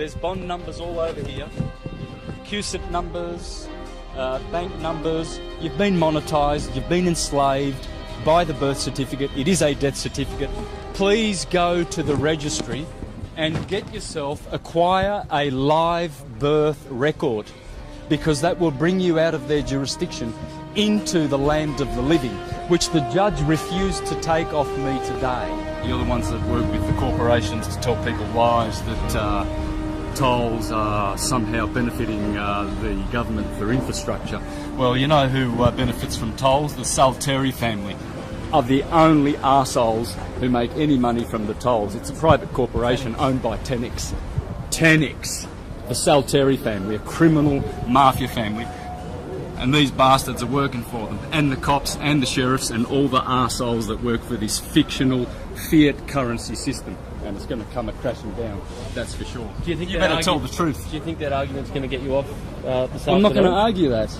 There's bond numbers all over here, QSIP numbers, bank numbers. You've been monetised, you've been enslaved by the birth certificate. It is a death certificate. Please go to the registry and get yourself, acquire a live birth record, because that will bring you out of their jurisdiction into the land of the living, which the judge refused to take off me today. You're the ones that work with the corporations to tell people lies that tolls are somehow benefiting the government for infrastructure. Well, you know who benefits from tolls? The Salteri family are the only arseholes who make any money from the tolls. It's a private corporation owned by Tenix. Tenix. The Salteri family, a criminal mafia family. And these bastards are working for them. And the cops and the sheriffs and all the arseholes that work for this fictional fiat currency system. And it's going to come crashing down, that's for sure. Do you think you better tell the truth. Do you think that argument's going to get you off this afternoon? I'm not going to argue that.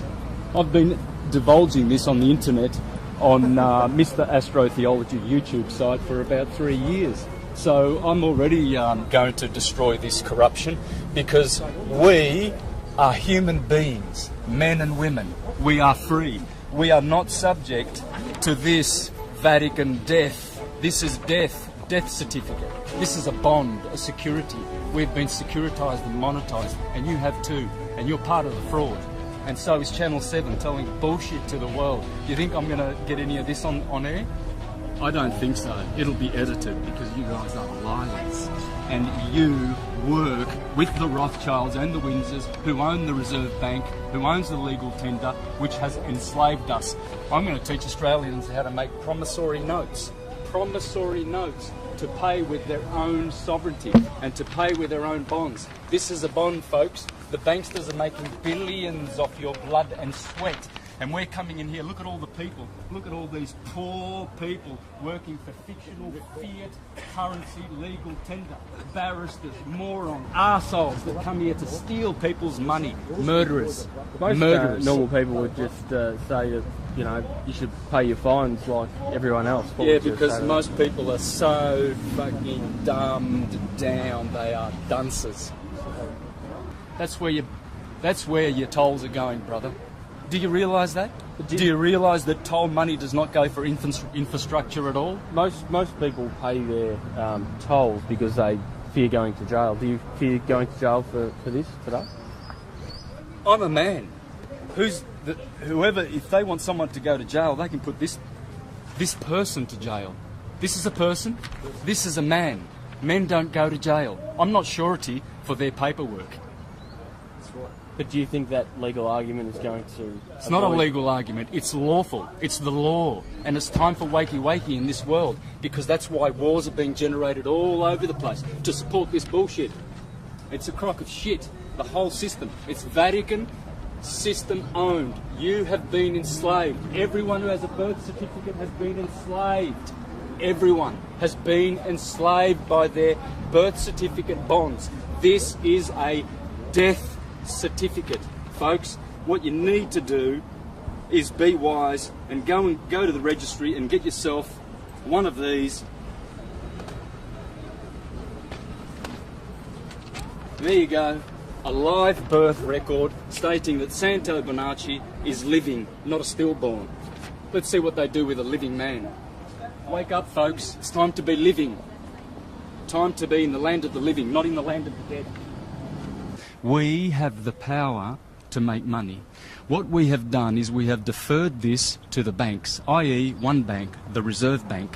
I've been divulging this on the internet on Mr. Astrotheology YouTube site for about 3 years. So I'm already going to destroy this corruption, because we are human beings, men and women. We are free. We are not subject to this Vatican death. This is death certificate. This is a bond, a security. We've been securitized and monetized, and you have too, and you're part of the fraud. And so is Channel 7 telling bullshit to the world. Do you think I'm going to get any of this on air? I don't think so. It'll be edited, because you guys are liars. And you work with the Rothschilds and the Windsors, who own the Reserve Bank, who owns the legal tender, which has enslaved us. I'm going to teach Australians how to make promissory notes. Promissory notes to pay with their own sovereignty and to pay with their own bonds. This is a bond, folks. The banksters are making billions off your blood and sweat. And we're coming in here, look at all the people, look at all these poor people working for fictional fiat currency legal tender. Barristers, morons, arseholes that come here to steal people's money. Murderers. Most normal people would just say that, you know, you should pay your fines like everyone else. Yeah, because most people are so fucking dumbed down. They are dunces. That's where your tolls are going, brother. Do you realise that? Do you realise that toll money does not go for infrastructure at all? Most people pay their tolls because they fear going to jail. Do you fear going to jail for this today? I'm a man. Whoever, if they want someone to go to jail, they can put this person to jail. This is a person. This is a man. Men don't go to jail. I'm not surety for their paperwork. But do you think that legal argument is going to... It's not a legal argument, it's lawful, it's the law, and it's time for wakey-wakey in this world, because that's why wars are being generated all over the place, to support this bullshit. It's a crock of shit, the whole system. It's Vatican system owned. You have been enslaved. Everyone who has a birth certificate has been enslaved. Everyone has been enslaved by their birth certificate bonds. This is a death certificate, folks. What you need to do is be wise and go to the registry and get yourself one of these. There you go, a live birth record stating that Santo Bonacci is living, not a stillborn. Let's see what they do with a living man. Wake up, folks. It's time to be living. Time to be in the land of the living, not in the land of the dead. We have the power to make money. What we have done is we have deferred this to the banks, i.e. one bank, the Reserve Bank.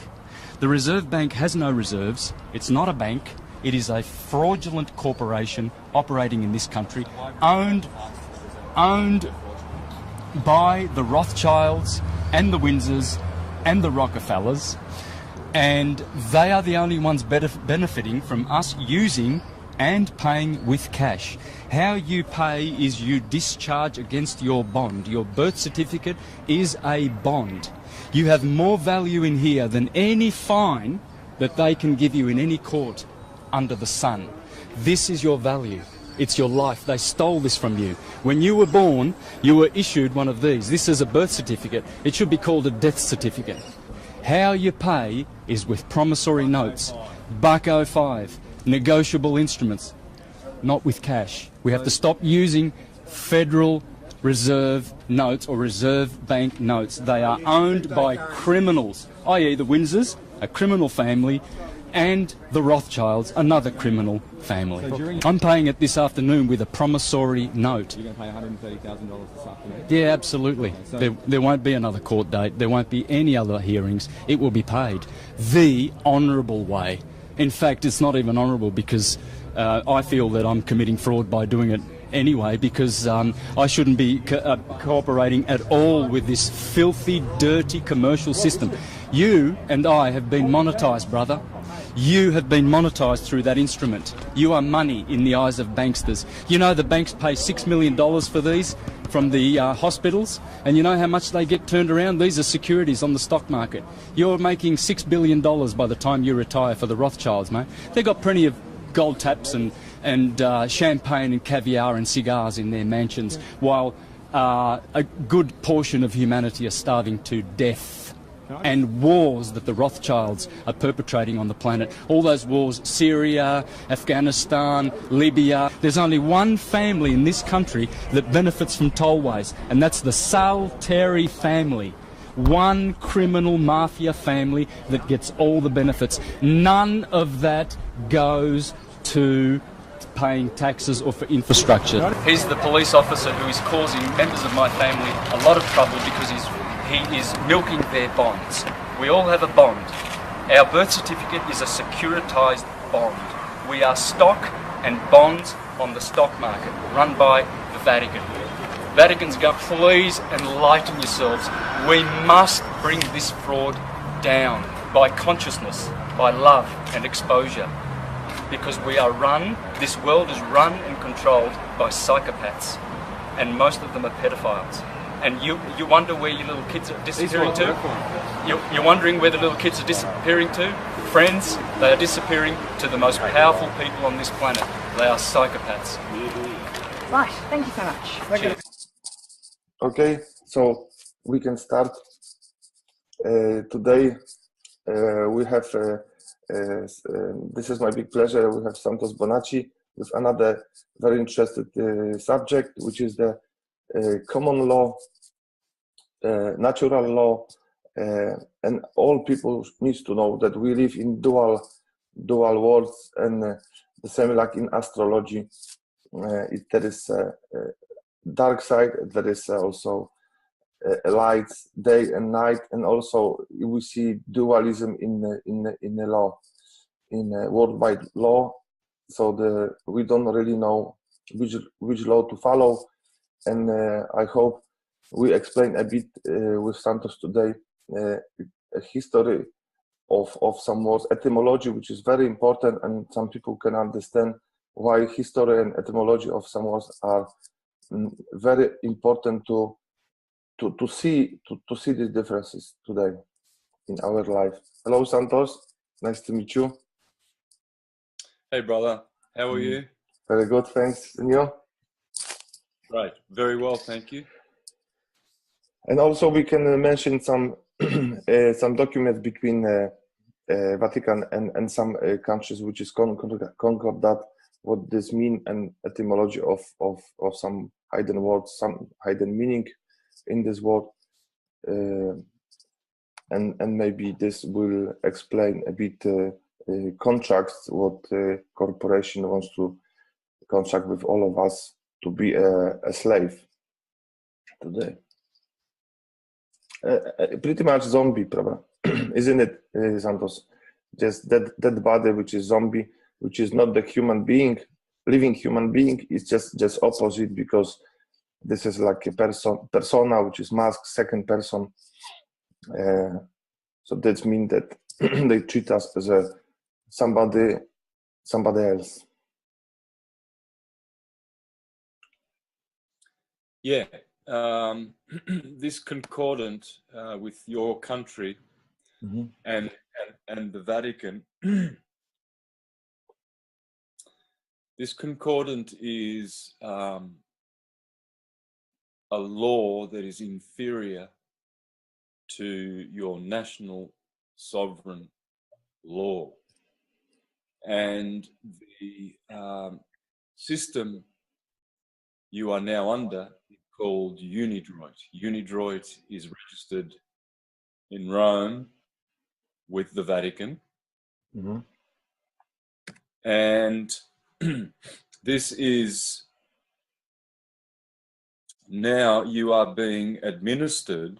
The Reserve Bank has no reserves. It's not a bank. It is a fraudulent corporation operating in this country, owned by the Rothschilds and the Windsors and the Rockefellers, and they are the only ones benefiting from us using and paying with cash. How you pay is you discharge against your bond. Your birth certificate is a bond. You have more value in here than any fine that they can give you in any court under the sun. This is your value. It's your life. They stole this from you. When you were born, you were issued one of these. This is a birth certificate. It should be called a death certificate. How you pay is with promissory notes, $1.05, negotiable instruments. not with cash. We have to stop using Federal Reserve notes or Reserve Bank notes. They are owned by criminals, i.e. the Windsors, a criminal family, and the Rothschilds, another criminal family. I'm paying it this afternoon with a promissory note. You're going to pay $130,000 this afternoon? Yeah, absolutely. There won't be another court date. There won't be any other hearings. It will be paid the honourable way. In fact, it's not even honourable because I feel that I'm committing fraud by doing it anyway, because I shouldn't be cooperating at all with this filthy, dirty commercial system. You and I have been monetised, brother. You have been monetised through that instrument. You are money in the eyes of banksters. You know the banks pay $6 million for these from the hospitals, and you know how much they get turned around? These are securities on the stock market. You're making $6 billion by the time you retire for the Rothschilds, mate. They've got plenty of gold taps and champagne and caviar and cigars in their mansions, while a good portion of humanity are starving to death. And wars that the Rothschilds are perpetrating on the planet. All those wars, Syria, Afghanistan, Libya. There's only one family in this country that benefits from tollways, and that's the Salteri family. One criminal mafia family that gets all the benefits. None of that goes to paying taxes or for infrastructure. He's the police officer who is causing members of my family a lot of trouble because he is milking their bonds. We all have a bond. Our birth certificate is a securitised bond. We are stock and bonds on the stock market, run by the Vatican. Vatican's going, please enlighten yourselves. We must bring this fraud down by consciousness, by love and exposure. Because we are run, this world is run and controlled by psychopaths. And most of them are pedophiles. And you wonder where your little kids are disappearing to? You're wondering where the little kids are disappearing to? Friends, they are disappearing to the most powerful people on this planet. They are psychopaths. Right, thank you so much. Cheers. Okay, so we can start. Today we have, this is my big pleasure, we have Santos Bonacci with another very interesting subject, which is the common law, natural law, and all people need to know that we live in dual worlds, and the same like in astrology, there is a dark side, there is also light, day and night, and also we see dualism in the law, in worldwide law. So we don't really know which law to follow. And I hope we explain a bit with Santos today a history of some words, etymology, which is very important, and some people can understand why history and etymology of some words are very important to see these differences today in our life. Hello, Santos. Nice to meet you. Hey, brother. How are you? Very good, thanks. And you? Right. Very well, thank you. And also we can mention some documents between Vatican and some countries, which is concordat, what this mean, and etymology of some hidden words, some hidden meaning in this word, and maybe this will explain a bit contracts, what corporation wants to contract with all of us to be a slave today. Pretty much zombie, probably, isn't it, Santos? Just that body, which is zombie, which is not the human being, living human being, is just opposite, because this is like a persona, which is mask, second person. So that means that they treat us as somebody else. Yeah. This concordant with your country and the Vatican, this concordant is a law that is inferior to your national sovereign law, and system you are now under is called UNIDROIT. UNIDROIT is registered in Rome with the Vatican. Mm-hmm. And this is now you are being administered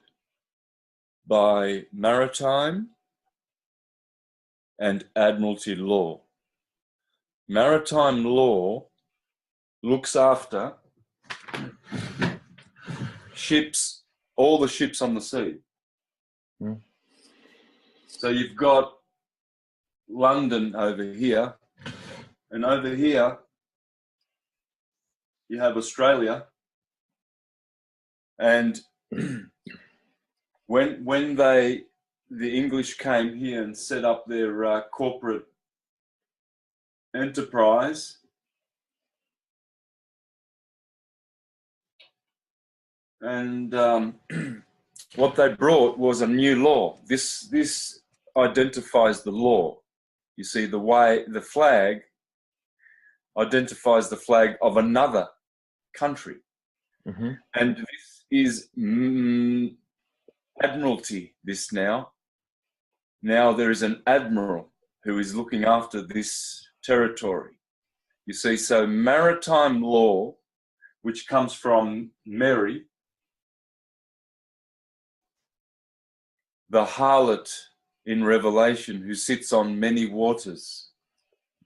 by maritime and admiralty law. Maritime law looks after ships, all the ships on the sea. Mm. So you've got London over here, and over here you have Australia. And when the English came here and set up their corporate enterprise, and what they brought was a new law. This identifies the law. You see, the way the flag identifies the flag of another country. Mm-hmm. And this is admiralty, this now. Now there is an admiral who is looking after this territory. You see, so maritime law, which comes from Mary, the harlot in Revelation who sits on many waters.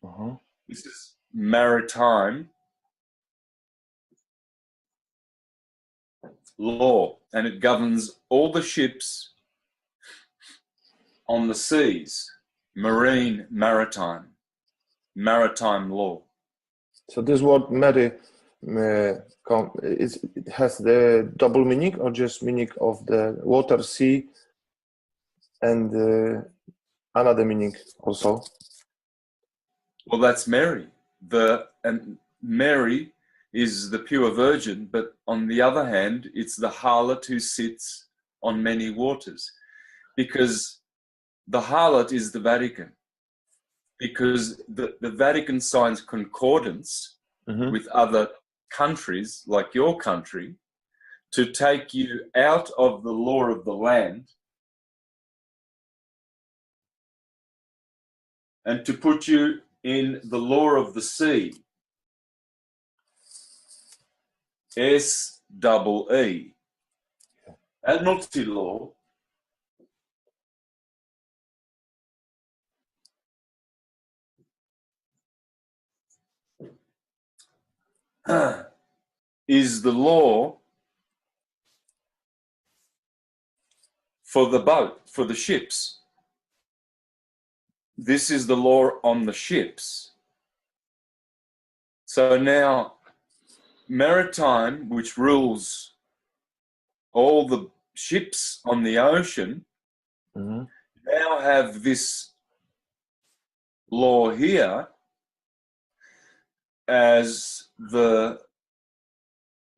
Uh-huh. This is maritime law, and it governs all the ships on the seas, maritime law. So this word Mary, it has the double meaning or just meaning of the water, sea, and another meaning also? Well, that's Mary. And Mary is the pure virgin, but on the other hand, it's the harlot who sits on many waters, because the harlot is the Vatican, because the Vatican signs concordance Mm-hmm. with other countries, like your country, to take you out of the law of the land and to put you in the law of the sea. SEE. Admiralty law is the law for the boat, for the ships. This is the law on the ships. So now, maritime, which rules all the ships on the ocean, Mm-hmm. now have this law here as the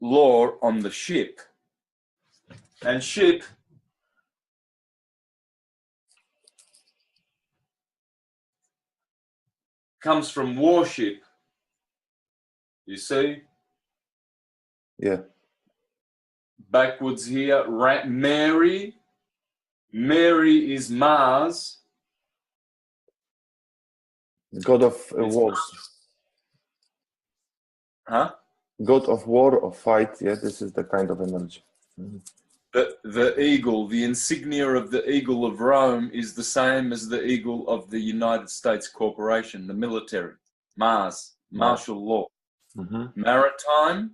law on the ship. And ship comes from warship. You see? Yeah. Backwards here, Mary. Mary is Mars. God of It's wars. Huh? God of war or fight. Yeah, this is the kind of energy. Mm-hmm. The eagle, the insignia of the eagle of Rome is the same as the eagle of the United States Corporation, the military. Mars, martial law. Mm-hmm. Maritime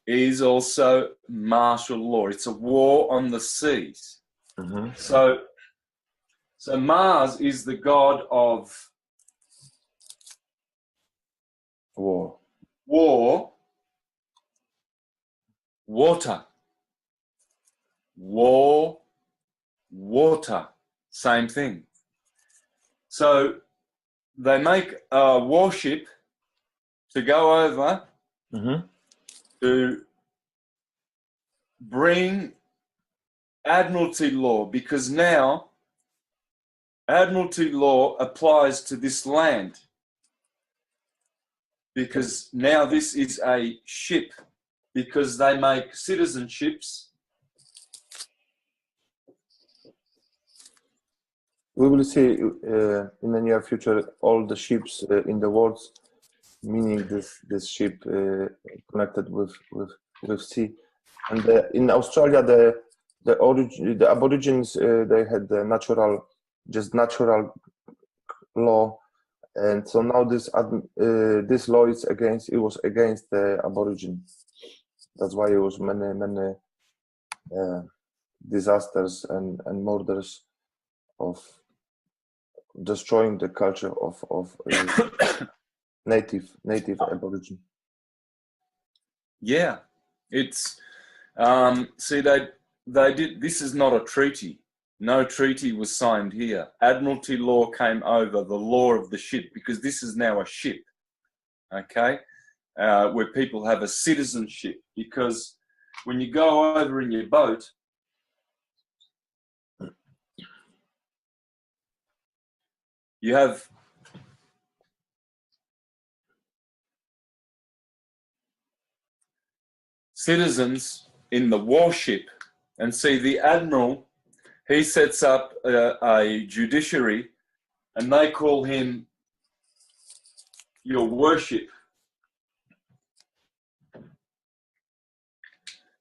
is also martial law. It's a war on the seas. Mm-hmm. So Mars is the god of War. Water, water, same thing. So they make a warship to go over Mm-hmm. to bring admiralty law, because now admiralty law applies to this land. because now this is a ship, because they make citizenships. We will see in the near future all the ships in the world, meaning this ship connected with sea. And in Australia, the Aborigines they had the natural law, and so now this law is was against the Aborigine. That's why it was many disasters and murders of destroying the culture of native Aborigine. Yeah, it's see they did. This is not a treaty. No treaty was signed here. Admiralty law came over the law of the ship, because this is now a ship, okay, where people have a citizenship. Because when you go over in your boat, you have citizens in the warship, and see the admiral, he sets up a judiciary, and they call him your worship.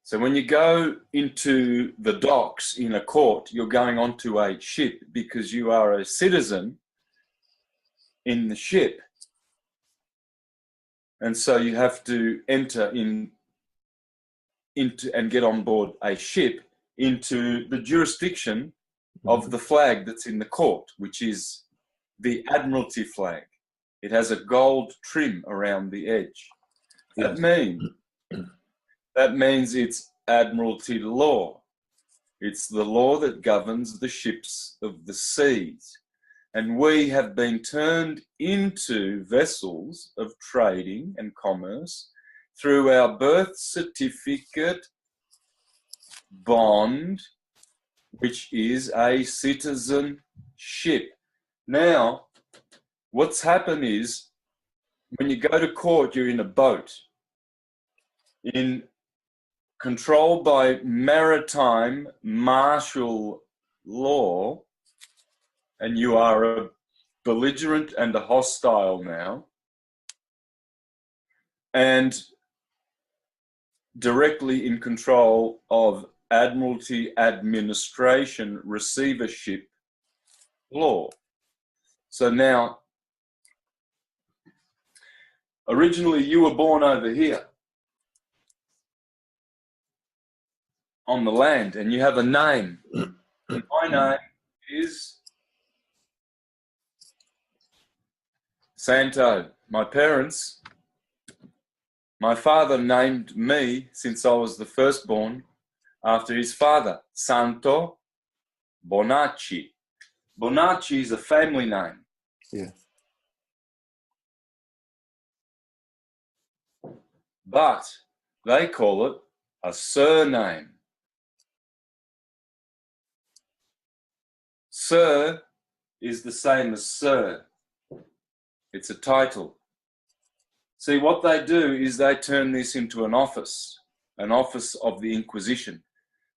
So when you go into the docks in a court, you're going onto a ship because you are a citizen in the ship. And so you have to enter into and get on board a ship into the jurisdiction of the flag that's in the court, which is the Admiralty flag. It has a gold trim around the edge. That means it's Admiralty law. It's the law that governs the ships of the seas. And we have been turned into vessels of trading and commerce through our birth certificate bond, which is a citizenship. Now, what's happened is, when you go to court, you're in a boat, controlled by maritime martial law, and you are a belligerent and a hostile now, and directly in control of Admiralty administration receivership law. So now, originally you were born over here on the land, and you have a name. And my name is Santo. My father named me, since I was the firstborn, after his father, Santo Bonacci. Bonacci is a family name. Yeah. But they call it a surname. Sir is the same as sir. It's a title. See, what they do is they turn this into an office of the Inquisition,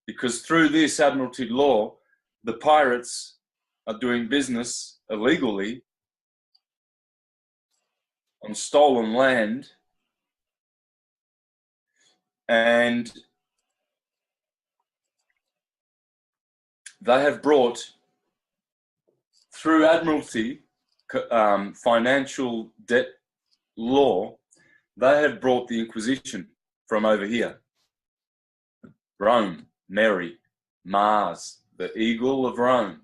because through this Admiralty law, the pirates are doing business illegally on stolen land, and they have brought, through Admiralty financial debt law, they have brought the Inquisition from over here. Rome, Mary, Mars, the eagle of Rome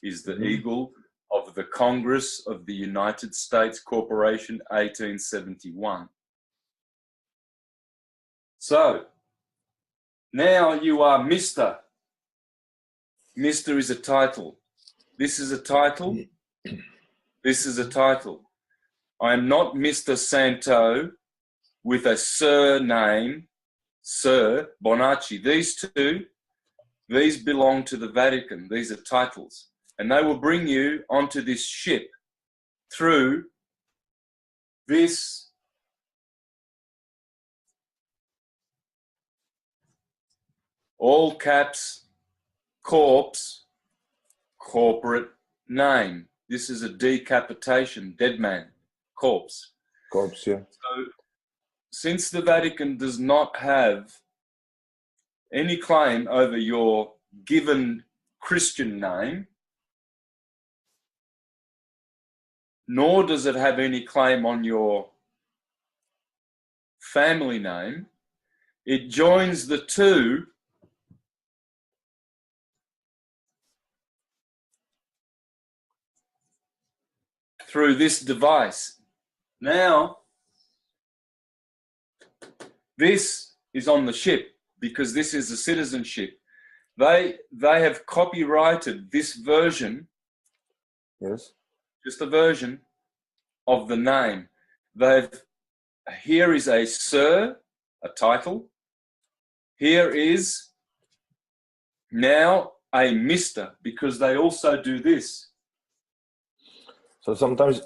is the eagle of the Congress of the United States Corporation, 1871. So, now you are Mr. Mr. is a title. This is a title. This is a title. I am not Mr. Santo with a surname, Sir Bonacci. These belong to the Vatican. These are titles. And they will bring you onto this ship through this all caps, corpse, corporate name. This is a decapitation, dead man, corpse. Corpse, yeah. So, since the Vatican does not have any claim over your given Christian name, nor does it have any claim on your family name, it joins the two through this device. Now, this is on the ship because this is a citizenship. They have copyrighted this version, Yes. just a version of the name. Here is a Sir, a title. Here is now a Mr., because they also do this. So sometimes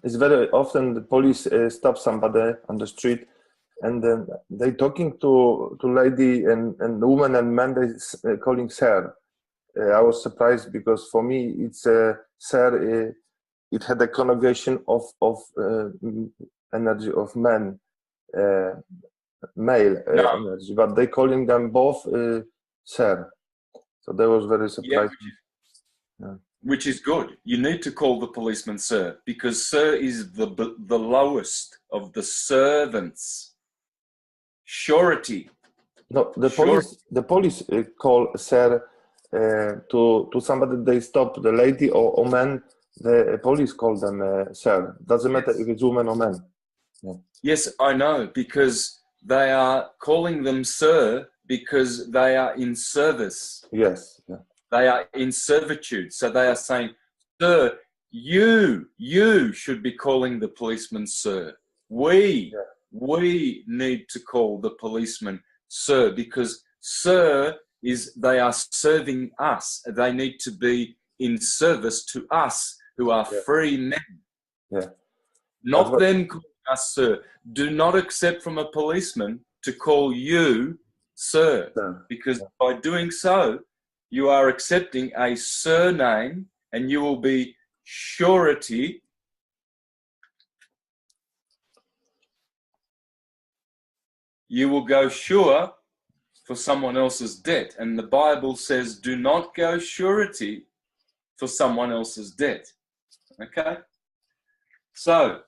it's very often the police stop somebody on the street, and then they talking to lady and woman and man, they calling sir. I was surprised because for me it's sir. It had a conjugation of energy of man, male energy, but they calling them both sir. So that was very surprising. Yeah, which is good. You need to call the policeman sir, because sir is the lowest of the servants. Surety. No, the police call sir to somebody they stop, the lady or man. The police call them sir. Doesn't matter if it's woman or man. Yeah. Yes, I know, because they are calling them sir because they are in service. Yes. Yeah. They are in servitude. So they are saying, sir, you should be calling the policeman sir. We need to call the policeman sir, because sir is they are serving us. They need to be in service to us who are free men. Yeah. Not them calling us sir. Do not accept from a policeman to call you sir, because by doing so, you are accepting a surname, and you will be surety. You will go sure for someone else's debt. And the Bible says, do not go surety for someone else's debt. Okay? So,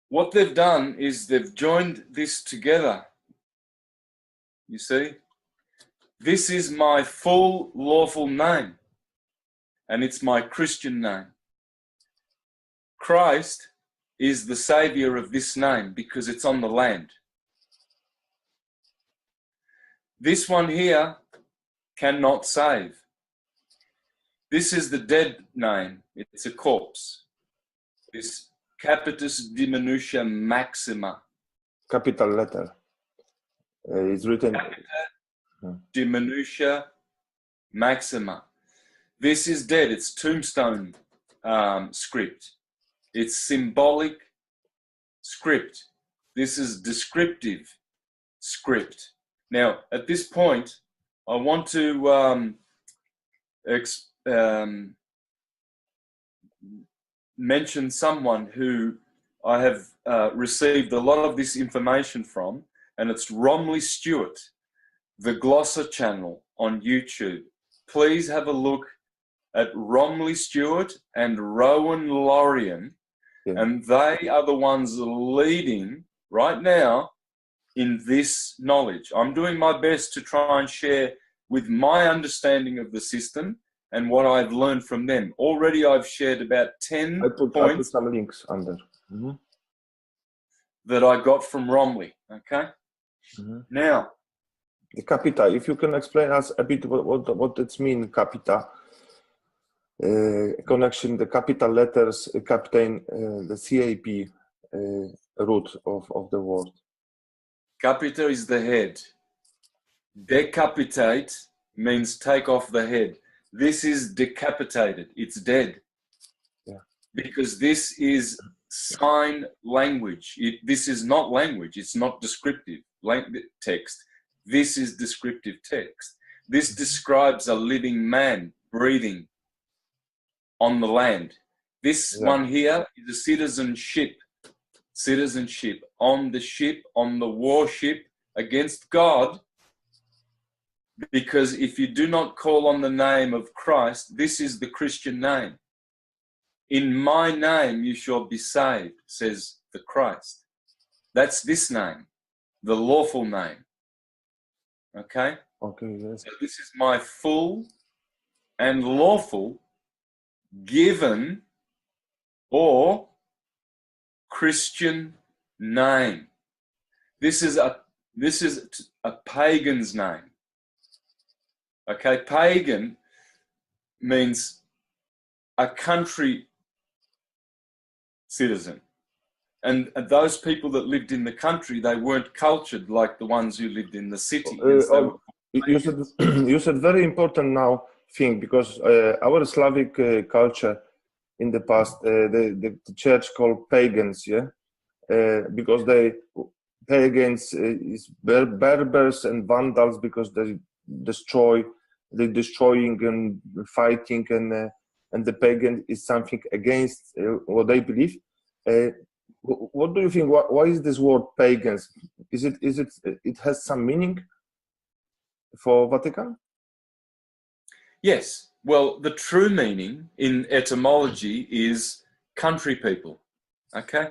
what they've done is they've joined this together. You see? This is my full lawful name, and it's my Christian name. Christ is the savior of this name because it's on the land. This one here cannot save. This is the dead name. It's a corpse. This capitis diminutia maxima. Capital letter. It's written. Capita diminutia maxima. This is dead. It's tombstone script. It's symbolic script. This is descriptive script. Now, at this point, I want to mention someone who I have received a lot of this information from, and it's Romley Stewart, the Glosser channel on YouTube. Please have a look at Romley Stewart and Rowan Lorien, and they are the ones leading right now in this knowledge. I'm doing my best to try and share with my understanding of the system and what I've learned from them. Already I've shared about 10 points. I put some links under. That I got from Romley, okay? Now, the capita, if you can explain us a bit what it means, capita. Connection, the capital letters contain the CAP root of the word. Capita is the head. Decapitate means take off the head. This is decapitated. It's dead. Yeah. Because this is sign language. This is not language. It's not descriptive text. This is descriptive text. This describes a living man breathing on the land. This one here is a citizenship on the ship, on the warship against God. Because if you do not call on the name of Christ, this is the Christian name. In my name you shall be saved, says the Christ. That's this name, the lawful name. Okay? Okay, yes. So this is my full and lawful given or Christian name. This is a pagan's name. Okay, pagan means a country citizen. And those people that lived in the country, they weren't cultured like the ones who lived in the city. You said very important now thing, because our Slavic culture in the past, the church called pagans, because pagans is Berbers and Vandals, because they destroying and fighting, and the pagan is something against what they believe. What do you think? Why is this word pagans? It has some meaning for Vatican? Yes. Well, the true meaning in etymology is country people. Okay?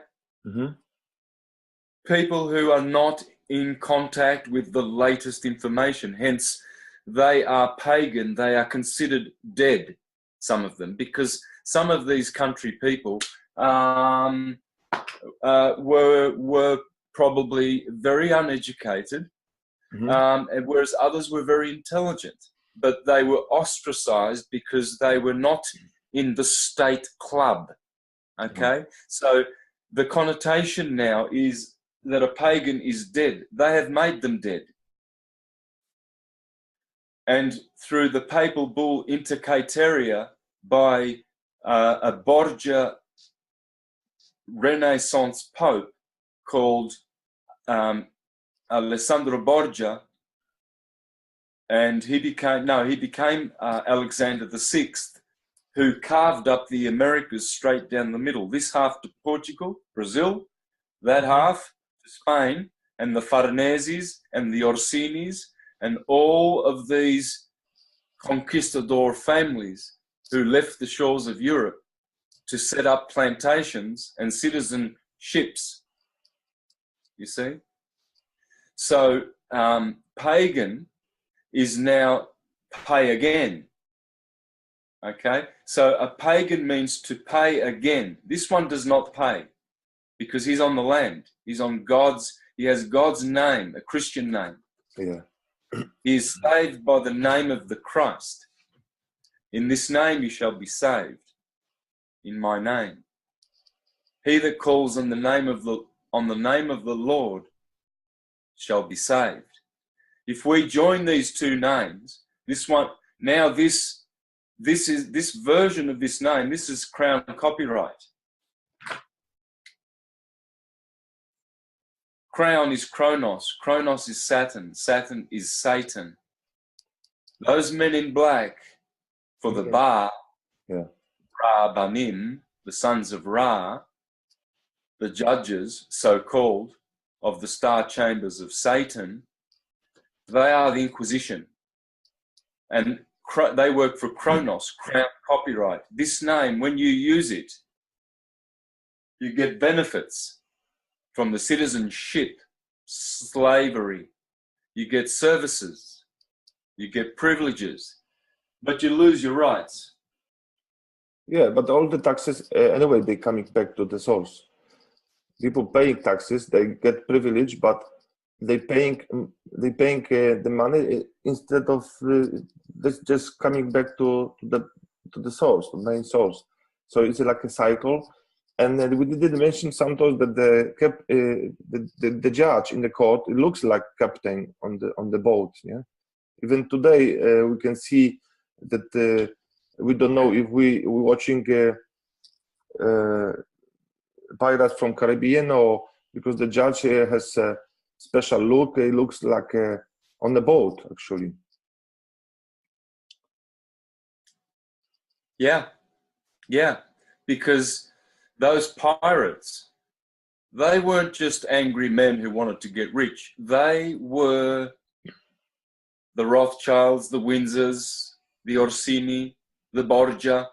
Mm-hmm. People who are not in contact with the latest information. Hence, they are pagan. They are considered dead, some of them, because some of these country people were probably very uneducated, and whereas others were very intelligent, but they were ostracized because they were not in the state club. Okay, so the connotation now is that a pagan is dead. They have made them dead. And through the papal bull Inter Caeteria by a Borgia Renaissance Pope called Alessandro Borgia, and he became Alexander VI, who carved up the Americas straight down the middle. This half to Portugal, Brazil, that half to Spain, and the Farneses and the Orsinis, and all of these conquistador families who left the shores of Europe to set up plantations and citizenships, you see. So pagan is now pay again, okay? So a pagan means to pay again. This one does not pay because he's on the land. He's on he has God's name, a Christian name. Yeah. He is saved by the name of the Christ. In this name you shall be saved. In my name. He that calls on the name of the Lord shall be saved. If we join these two names, this version of this name, this is Crown copyright. Crown is Kronos. Kronos is Saturn. Saturn is Satan. Those men in black for the Ba, Ra Banim, the sons of Ra, the judges, so-called, of the star chambers of Satan, they are the Inquisition. And they work for Kronos, Crown copyright. This name, when you use it, you get benefits from the citizenship, slavery. You get services. You get privileges. But you lose your rights. Yeah, but all the taxes, anyway, they're coming back to the source. People paying taxes, they get privilege, but they paying the money instead of just coming back to the source, the main source. So it's like a cycle. And we did mention sometimes that the judge in the court, it looks like captain on the boat. Yeah, even today we can see that we don't know if we're watching Pirates from Caribbean, or because the judge here has a special look. He looks like on the boat, actually. Yeah, yeah, because those pirates, they weren't just angry men who wanted to get rich. They were the Rothschilds, the Windsors, the Orsini, the Borgia,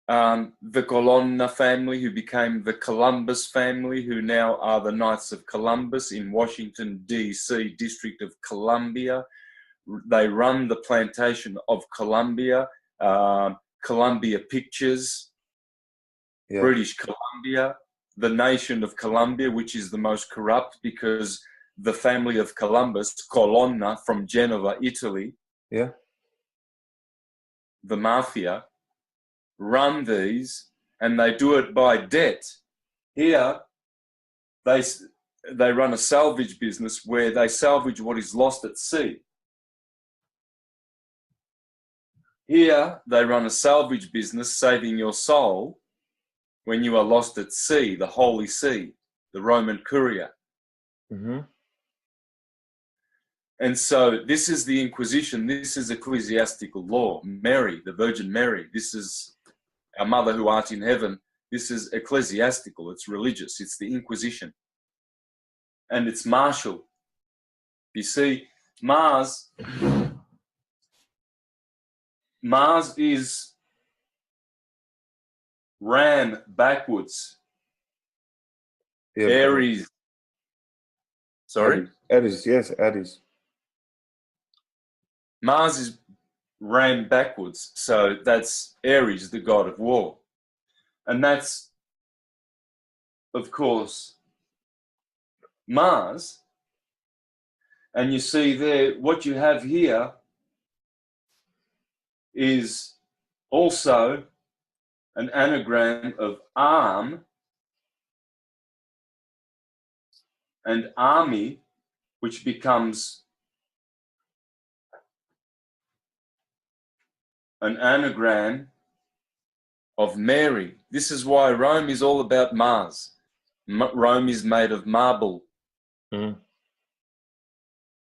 the Colonna family, who became the Columbus family, who now are the Knights of Columbus in Washington, D.C., District of Columbia. They run the plantation of Columbia, Columbia Pictures, Yeah. British Columbia, the nation of Columbia, which is the most corrupt because the family of Columbus, Colonna from Genova, Italy, Yeah. the mafia, run these, and they do it by debt. Here, they run a salvage business where they salvage what is lost at sea. Here, they run a salvage business saving your soul when you are lost at sea, the Holy See, the Roman Curia. Mm-hmm. And so this is the Inquisition. This is ecclesiastical law. Mary, the Virgin Mary, this is our Mother who art in heaven. This is ecclesiastical. It's religious. It's the Inquisition. And it's martial. You see, Mars is ran backwards. Yeah. Aries. Sorry? Aries, yes, Aries. Mars is ran backwards. So that's Aries, the god of war. And that's, of course, Mars. And you see there, what you have here is also an anagram of arm and army, which becomes an anagram of Mary. This is why Rome is all about Mars. Rome is made of marble. Mm.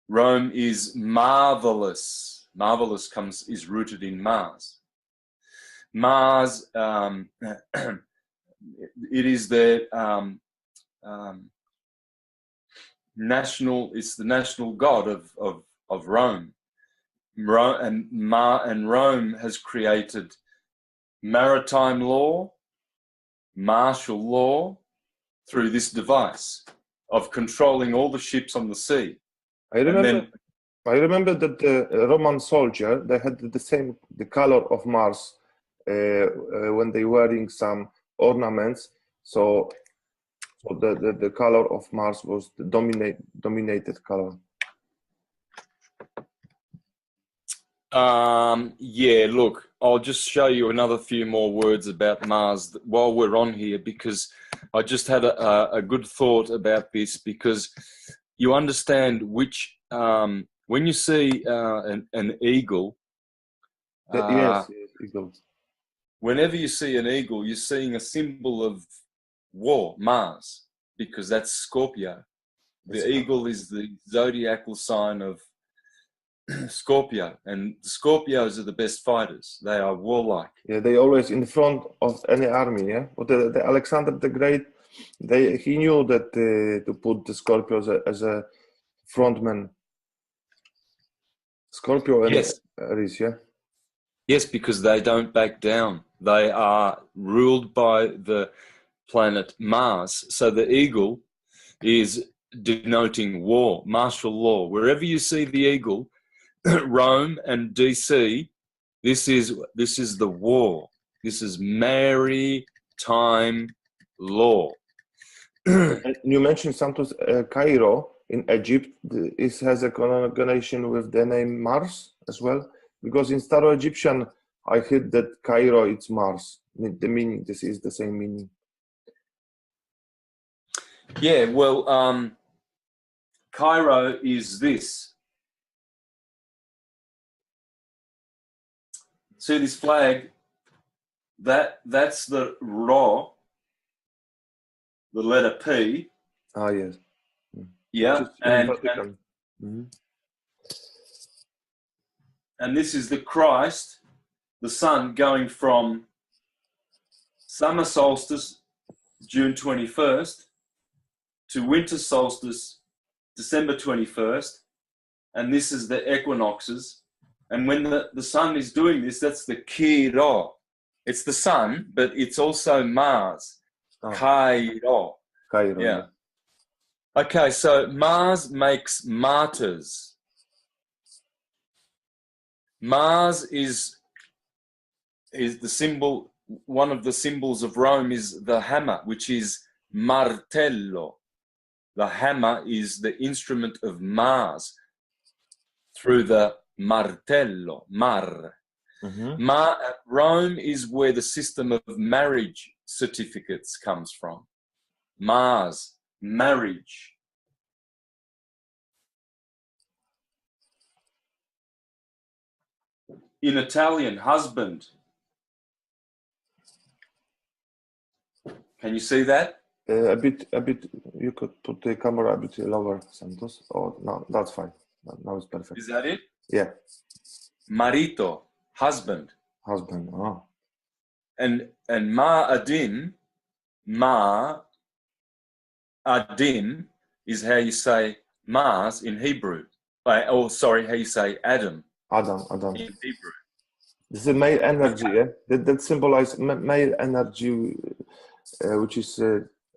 Rome is marvelous. Marvelous is rooted in Mars. Mars, it is the national. It's the national god of Rome. And Rome has created maritime law, martial law, through this device of controlling all the ships on the sea. I remember that the Roman soldier, they had the color of Mars when they wearing some ornaments. So the color of Mars was the dominated color. Yeah, look, I'll just show you another few more words about Mars while we're on here, because I just had a good thought about this, because you understand which, when you see an eagle, Yes, eagle. Whenever you see an eagle, you're seeing a symbol of war, Mars, because that's Scorpio. The eagle is the zodiacal sign of Scorpio, and the Scorpios are the best fighters. They are warlike. Yeah, they always in front of any army. Yeah, but the Alexander the Great, he knew that to put the Scorpios as a frontman. Scorpio and Yes. Aries, yeah. Yes, because they don't back down. They are ruled by the planet Mars. So the eagle is denoting war, martial law. Wherever you see the eagle, Rome and DC, this is the war. This is maritime law. And you mentioned Santos, Cairo in Egypt. It has a connection with the name Mars as well, because in Staro-Egyptian, I heard that Cairo it's Mars. The meaning, this is the same meaning. Yeah, well, Cairo is this. See this flag? That's the Ra, the letter P. Ah, yes. Yeah, Which is in Vatican. and this is the Christ, the Son, going from summer solstice, June 21st, to winter solstice, December 21st, and this is the equinoxes. And when the sun is doing this, that's the Kiro. It's the sun, but it's also Mars. Oh. Kairo. Cairo. Yeah. Okay, so Mars makes martyrs. Mars is the symbol, one of the symbols of Rome is the hammer, which is martello. The hammer is the instrument of Mars through the martello, mar. Rome is where the system of marriage certificates comes from. Mars, marriage. In Italian, husband. Can you see that? A bit. You could put the camera a bit lower, Santos. Oh, no, that's fine. Now it's perfect. Is that it? Yeah. Marito, husband. Husband. Oh. And ma'adim is how you say Mars in Hebrew. How you say Adam. Adam. In Hebrew. This is male energy, yeah? That symbolizes male energy, which is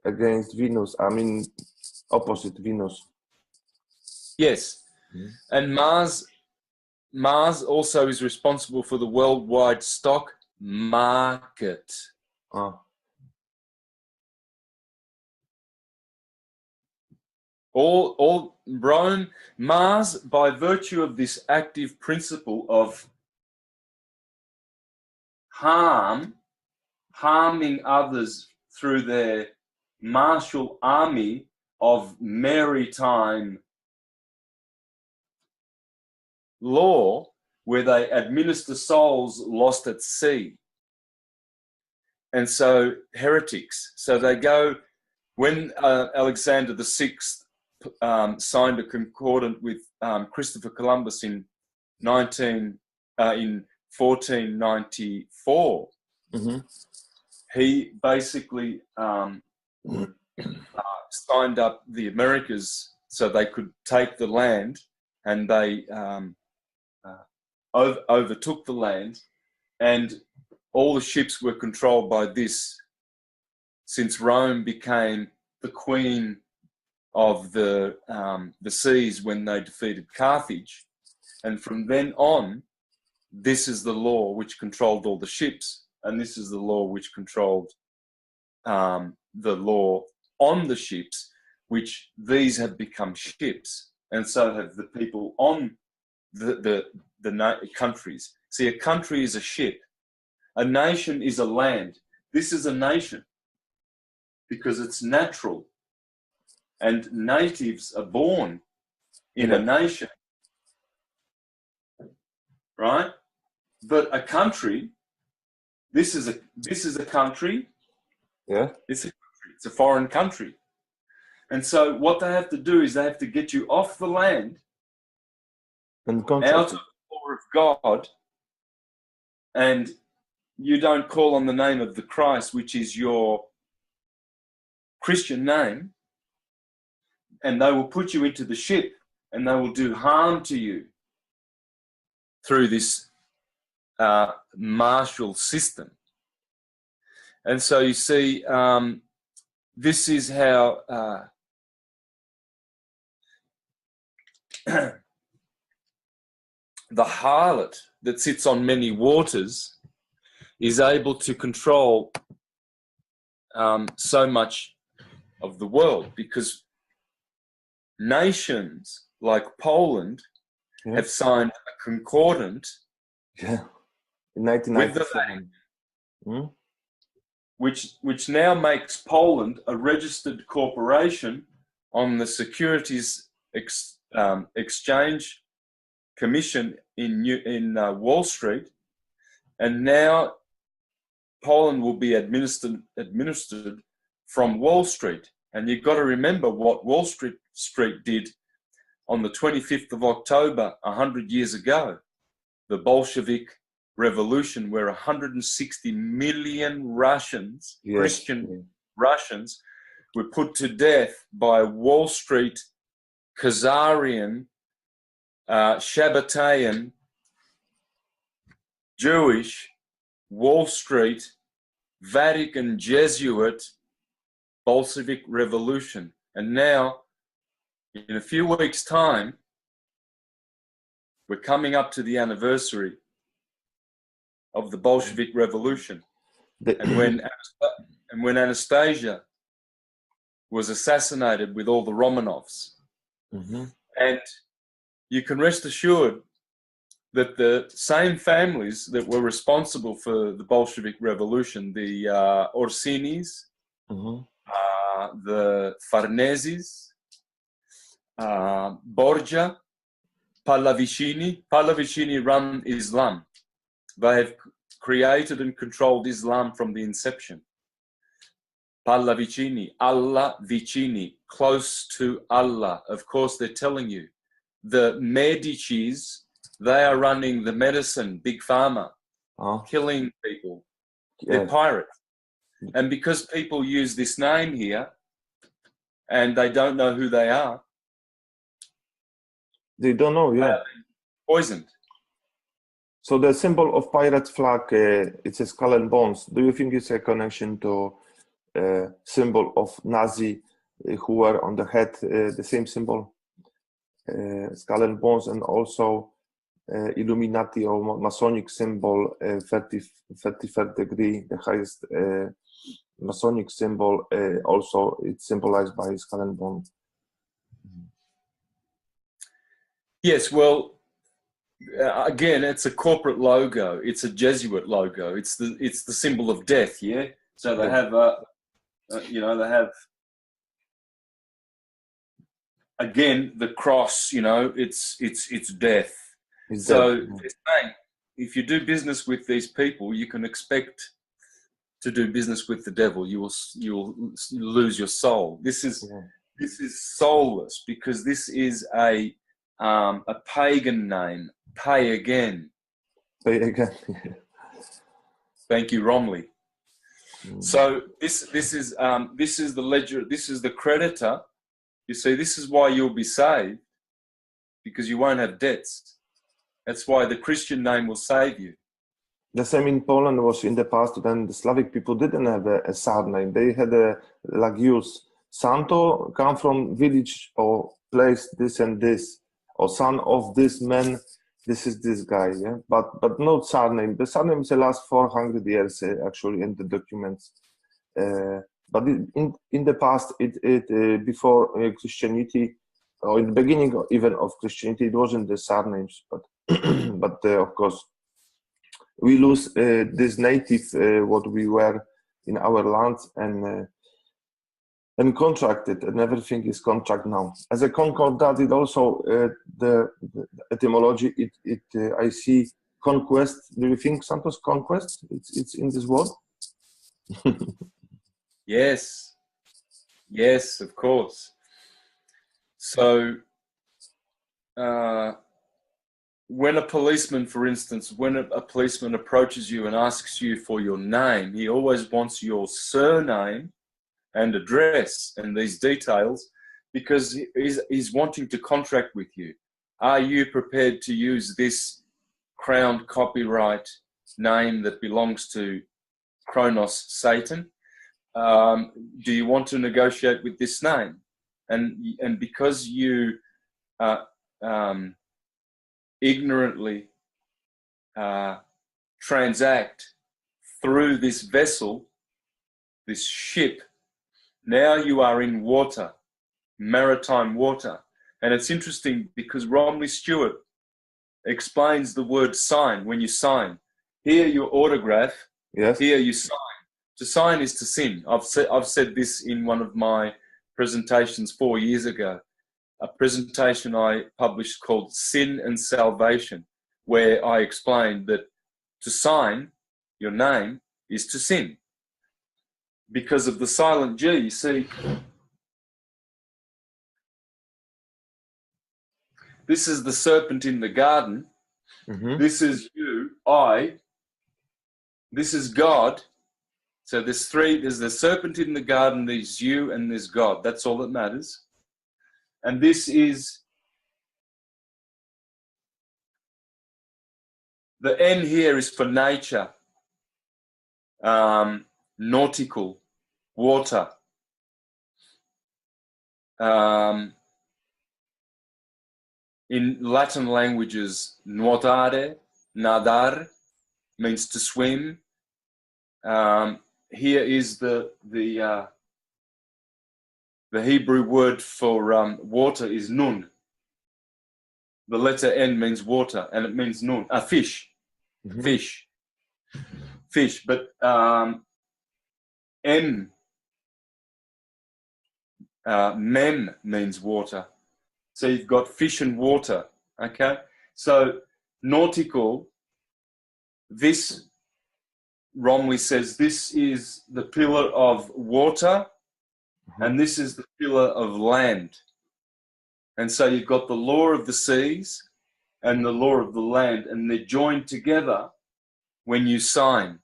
against Venus. I mean, opposite Venus. Yes. And Mars also is responsible for the worldwide stock market. Ah. All Rome, Mars, by virtue of this active principle of harming others through their martial army of maritime law, where they administer souls lost at sea. And so heretics. So they go, when Alexander VI signed a concordant with Christopher Columbus in 1494, he basically signed up the Americas so they could take the land, and they overtook the land, and all the ships were controlled by this, since Rome became the queen of the seas when they defeated Carthage. And from then on, this is the law which controlled all the ships, and this is the law which controlled the law on the ships, which these have become ships, and so have the people on the countries. See, a country is a ship. A nation is a land. This is a nation because it's natural, and natives are born in a nation, right? But a country, this is a country. Yeah. It's a country. It's a foreign country. And so what they have to do is they have to get you off the land, And out of the law of God, and you don't call on the name of the Christ, which is your Christian name, and they will put you into the ship, and they will do harm to you through this martial system. And so you see, this is how the harlot that sits on many waters is able to control so much of the world, because nations like Poland have signed a concordant in with the 1997. which now makes Poland a registered corporation on the Securities Exchange Commission in Wall Street, and now Poland will be administered from Wall Street. And you've got to remember what Wall Street did on the 25th of October, 100 years ago, the Bolshevik Revolution, where 160 million Russians, Yes. Christian Russians, were put to death by Wall Street, Khazarian, Shabbatayan, Jewish, Wall Street, Vatican Jesuit, Bolshevik Revolution. And now, in a few weeks' time, we're coming up to the anniversary of the Bolshevik Revolution. And when Anastasia was assassinated with all the Romanovs. Mm-hmm. And you can rest assured that the same families that were responsible for the Bolshevik Revolution, the Orsinis, Mm-hmm. the Farneses, Borgia, Pallavicini run Islam. They have created and controlled Islam from the inception. Pallavicini, Allah vicini, close to Allah. Of course, they're telling you. The Medicis, they are running the medicine, big pharma, killing people. They're pirates. And because people use this name here and they don't know who they are, they don't know, poisoned. So the symbol of pirate flag, it's a skull and bones. Do you think it's a connection to symbol of Nazi who were on the head, the same symbol, skull and bones, and also Illuminati or Masonic symbol, 33rd degree, the highest Masonic symbol, also it's symbolized by skull and bone. Yes, well, again, it's a corporate logo. It's a Jesuit logo. It's the symbol of death. Yeah. So they have they have again the cross. It's death. So they're saying, if you do business with these people, you can expect to do business with the devil. You will lose your soul. This is soulless, because this is a pagan name. Pay again. Pay again. Thank you, Romley. So this is the ledger. This is the creditor. You see, this is why you'll be saved, because you won't have debts. That's why the Christian name will save you. The same in Poland was in the past when the Slavic people didn't have a surname. They had like use Santo, come from village or place this and this, or son of this man, this is this guy, yeah. But no surname. The surname is the last 400 years actually in the documents. But in the past, it before Christianity, or in the beginning even of Christianity, it wasn't the surnames, but but of course we lose this native what we were in our lands, and contracted, and everything is contract now. As a concordat, it also the etymology. I see conquest. Do you think Santos conquest? It's in this word. Yes, of course. So when a policeman, for instance, when a policeman approaches you and asks you for your name, he always wants your surname and address and these details, because he's wanting to contract with you. Are you prepared to use this crowned copyright name that belongs to Kronos, Satan? Do you want to negotiate with this name? And because you ignorantly transact through this vessel, this ship, now you are in water, maritime water. And it's interesting because Romley Stewart explains the word sign. When you sign, here your autograph, yes. Here you sign. To sign is to sin. I've said this in one of my presentations 4 years ago, a presentation I published called Sin and Salvation, where I explained that to sign your name is to sin. because of the silent G. You see, this is the serpent in the garden. This is you, I. This is God. So there's three. There's the serpent in the garden, there's you, and there's God. That's all that matters. And this is, the N here is for nature, nautical, water. In Latin languages, nuotare, nadar, means to swim. Here is the Hebrew word for water is nun. The letter N means water, and it means nun, a fish, fish. But M, mem means water. So you've got fish and water, okay? So nautical, this, Romley says, this is the pillar of water, and this is the pillar of land. And so you've got the law of the seas and the law of the land, and they're joined together when you sign.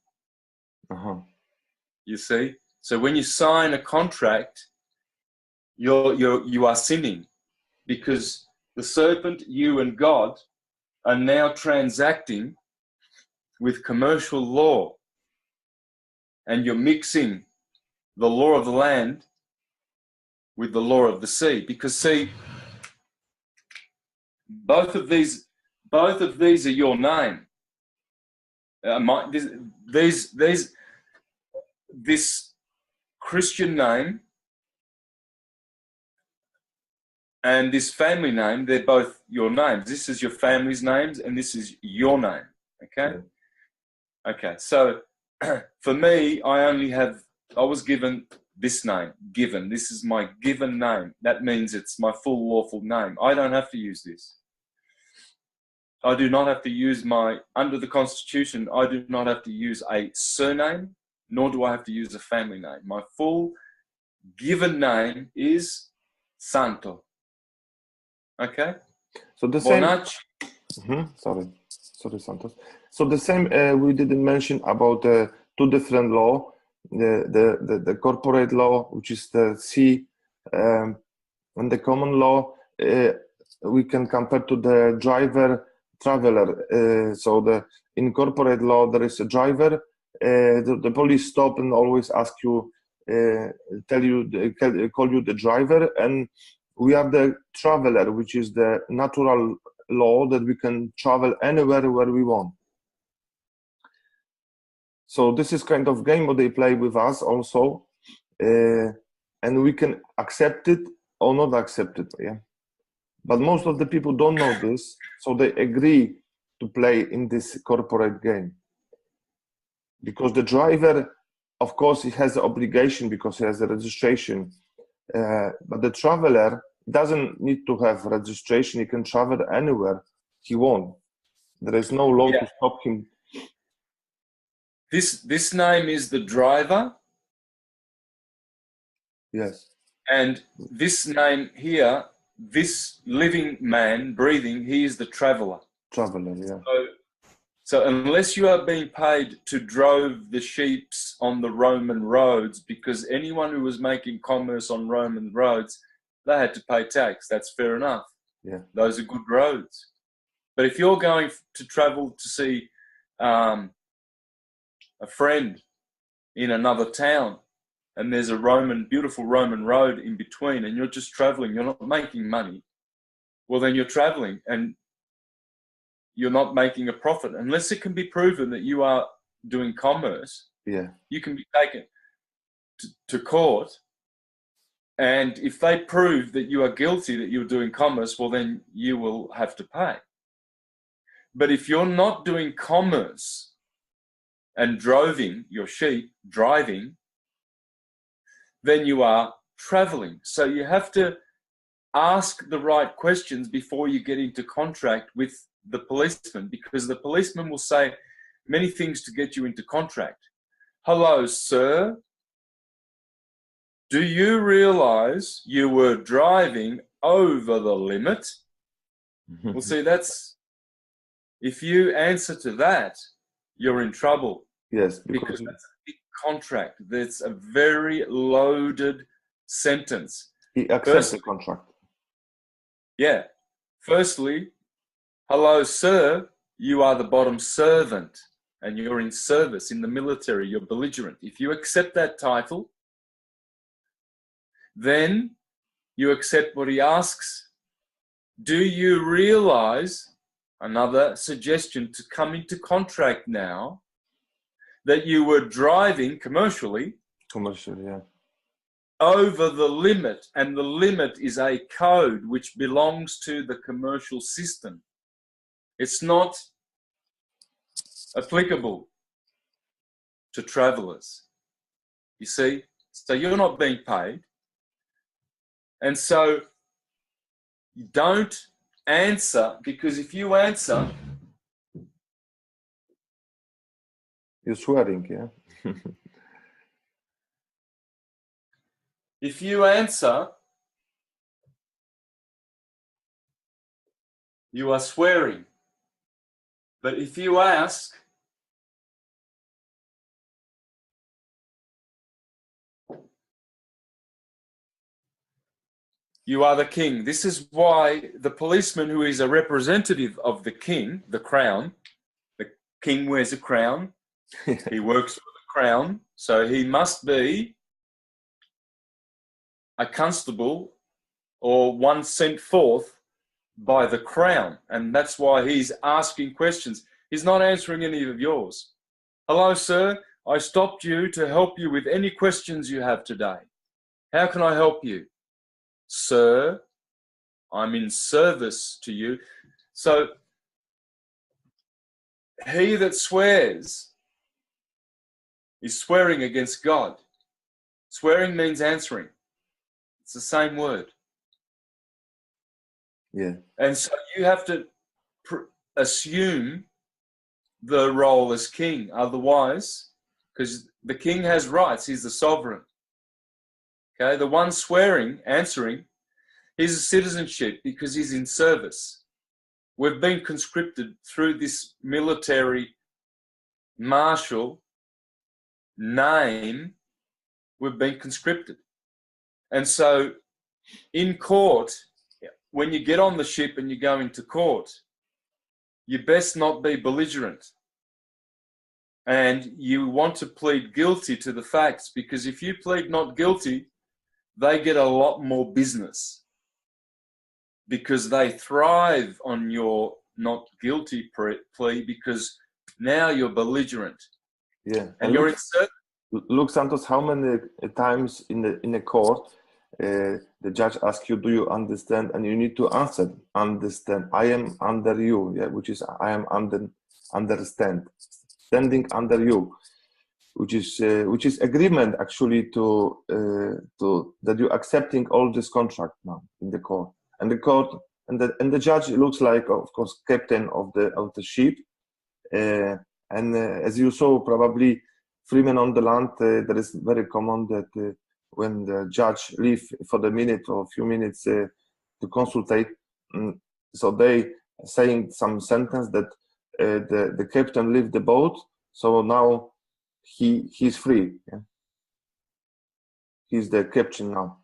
You see? So when you sign a contract, you are sinning, because the serpent, you and God, are now transacting with commercial law, and you're mixing the law of the land with the law of the sea. Because see, both of these are your name. This Christian name and this family name, they're both your names. This is your family's names, and this is your name. Okay? Okay, so for me, I was given this name, given. This is my given name. That means it's my full lawful name. I don't have to use this. I do not have to use under the Constitution, I do not have to use a surname, nor do I have to use a family name. My full given name is Santo. Okay? So the bonacci. same. Sorry, Santos. So the same we didn't mention about two different law, the corporate law, which is the C, and the common law. We can compare to the driver traveler. So in corporate law there is a driver. The police stop and always ask you, call you the driver, and we are the traveler, which is the natural law that we can travel anywhere where we want. So this is kind of game what they play with us also, and we can accept it or not accept it. Yeah, but most of the people don't know this, so they agree to play in this corporate game. Because the driver, of course, he has the obligation because he has the registration, but the traveler doesn't need to have registration. He can travel anywhere he wants. There is no law to stop him. This name is the driver. Yes. And this name here, this living man breathing, he is the traveler. Traveler, yeah. So unless you are being paid to drove the sheep on the Roman roads, because anyone who was making commerce on Roman roads, they had to pay tax. That's fair enough. Yeah. Those are good roads. But if you're going to travel to see a friend in another town, and there's a beautiful Roman road in between, and you're just traveling, you're not making money, well, then you're traveling and you're not making a profit. Unless it can be proven that you are doing commerce, you can be taken to court. And if they prove that you are guilty, that you're doing commerce, well, then you will have to pay. But if you're not doing commerce and driving your sheep, then you are traveling. So you have to ask the right questions before you get into contract with the policeman, because the policeman will say many things to get you into contract. Hello, sir. do you realize you were driving over the limit? Well, see, that's, if you answer to that, you're in trouble. Yes, Because that's a big contract. That's a very loaded sentence. he accepts the contract. Yeah. Firstly, hello, sir, you are the bottom servant and you're in service in the military, you're belligerent. If you accept that title, then you accept what he asks. Do you realize, another suggestion to come into contract now, that you were driving commercially Yeah. over the limit, and the limit is a code which belongs to the commercial system. It's not applicable to travelers. You see? So you're not being paid. And so don't answer, because if you answer, You're swearing, yeah? if you answer, you are swearing. But if you ask, you are the king. This is why the policeman, who is a representative of the king, the crown, the king wears a crown, he works for the crown, so he must be a constable or one sent forth by the crown. And that's why he's asking questions. He's not answering any of yours. Hello, sir. I stopped you to help you with any questions you have today. How can I help you? Sir, I'm in service to you. So he that swears is swearing against God. Swearing means answering. It's the same word. Yeah. And so you have to assume the role as king. Otherwise, because the king has rights, he's the sovereign. Okay, the one swearing, answering, he's a citizenship because he's in service. We've been conscripted through this military martial name. We've been conscripted. And so in court, when you get on the ship and you go into court, you best not be belligerent. And you want to plead guilty to the facts, because if you plead not guilty, they get a lot more business, because they thrive on your not guilty plea, because now you're belligerent. Yeah. And you're in service. Look, Santos, how many times in the court the judge asks you, do you understand? And you need to answer, understand. I am under you, yeah, which is I am understand, standing under you, which is agreement actually to that you're accepting all this contract now in the court. And the court and the judge looks like, of course, captain of the ship. And as you saw, probably freemen on the land, that is very common that when the judge leave for the minute or a few minutes to consultate, so they saying some sentence that the captain leave the boat, so now he's free. Yeah? He's the captain now.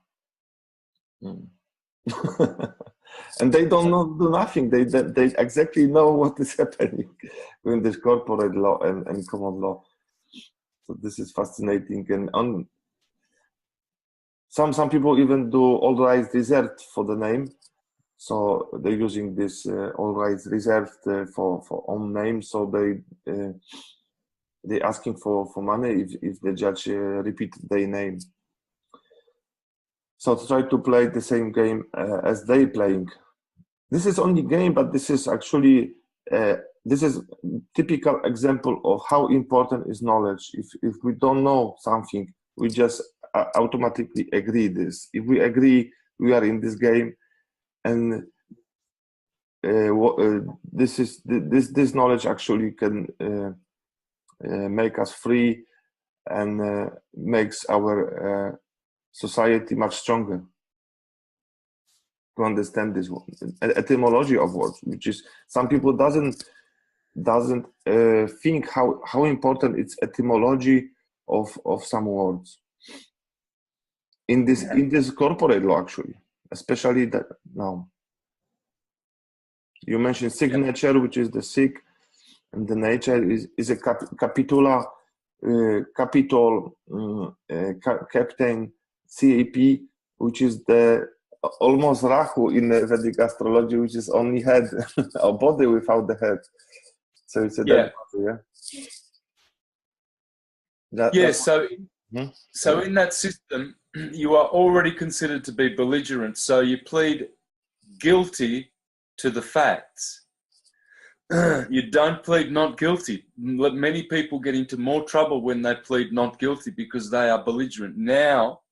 And they don't do nothing. They exactly know what is happening in this corporate law and common law. So this is fascinating. And some people even do all rights reserved for the name. So they're using this all rights reserved for own name. So they asking for money if the judge repeat their name. So to try to play the same game as they playing. This is only game, but this is actually this is typical example of how important is knowledge. If we don't know something, we just automatically agree this. If we agree, we are in this game, and this knowledge actually can make us free and makes our society much stronger to understand this etymology of words, which is some people doesn't think how important it's etymology of some words in this corporate law, actually, especially that now. You mentioned signature, which is the sig, and the nature is a capitula, capital, captain, CAP, which is the almost Rahu in the Vedic astrology, which is only head, a body without the head. So it's a dead body, yeah. So in that system, you are already considered to be belligerent. So you plead guilty to the facts. You don't plead not guilty. Many people get into more trouble when they plead not guilty because they are belligerent. Now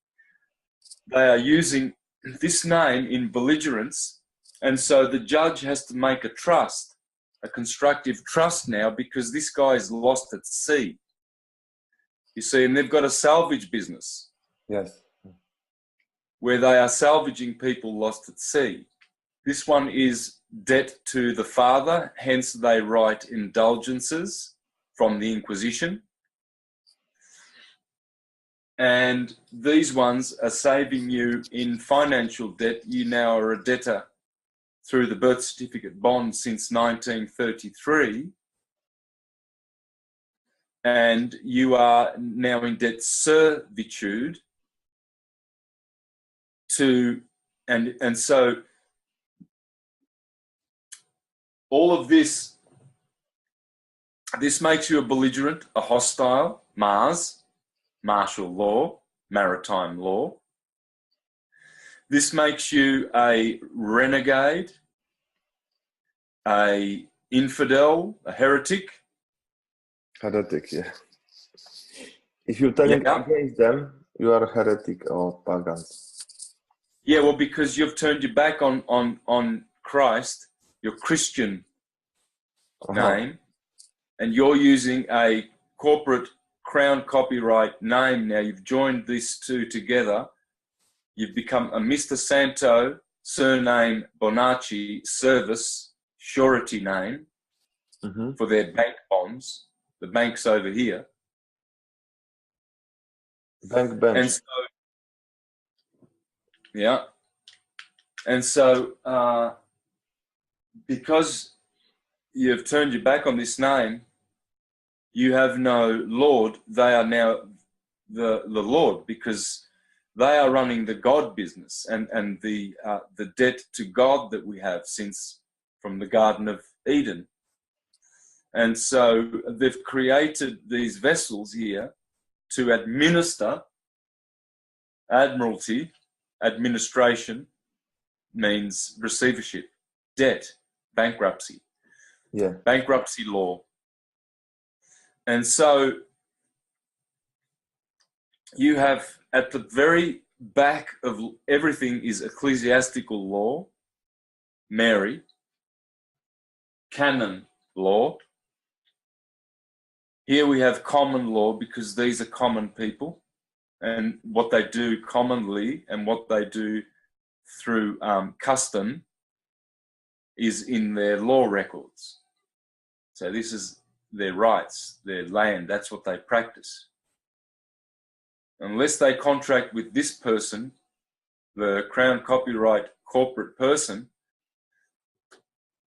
they are using this name in belligerence, and so the judge has to make a trust, a constructive trust now, because this guy is lost at sea. You see, and they've got a salvage business. Yes. Where they are salvaging people lost at sea. This one is debt to the father, hence they write indulgences from the Inquisition. And these ones are saving you in financial debt. You now are a debtor through the birth certificate bond since 1933. And you are now in debt servitude to, and so all of this makes you a belligerent, a hostile, martial law, maritime law. This makes you a renegade, a infidel, a heretic. Heretic, yeah. If you're turning against them, you are a heretic or pagan. Yeah, well, because you've turned your back on Christ, your Christian name, and you're using a corporate crown copyright name now. You've joined these two together. You've become a Mr. Santo, surname Bonacci, service, surety name for their bank bonds. The bank's over here. Bank bench. And so, yeah. And so, because you've turned your back on this name, you have no Lord. They are now the Lord, because they are running the God business and the debt to God that we have since from the Garden of Eden. And so they've created these vessels here to administer. Admiralty, administration means receivership, debt, bankruptcy. Yeah. Bankruptcy law. And so you have at the very back of everything is ecclesiastical law, Mary, canon law. Here we have common law, because these are common people and what they do commonly and what they do through custom is in their law records. So this is their rights, their land, that's what they practice. Unless they contract with this person, the Crown Copyright corporate person,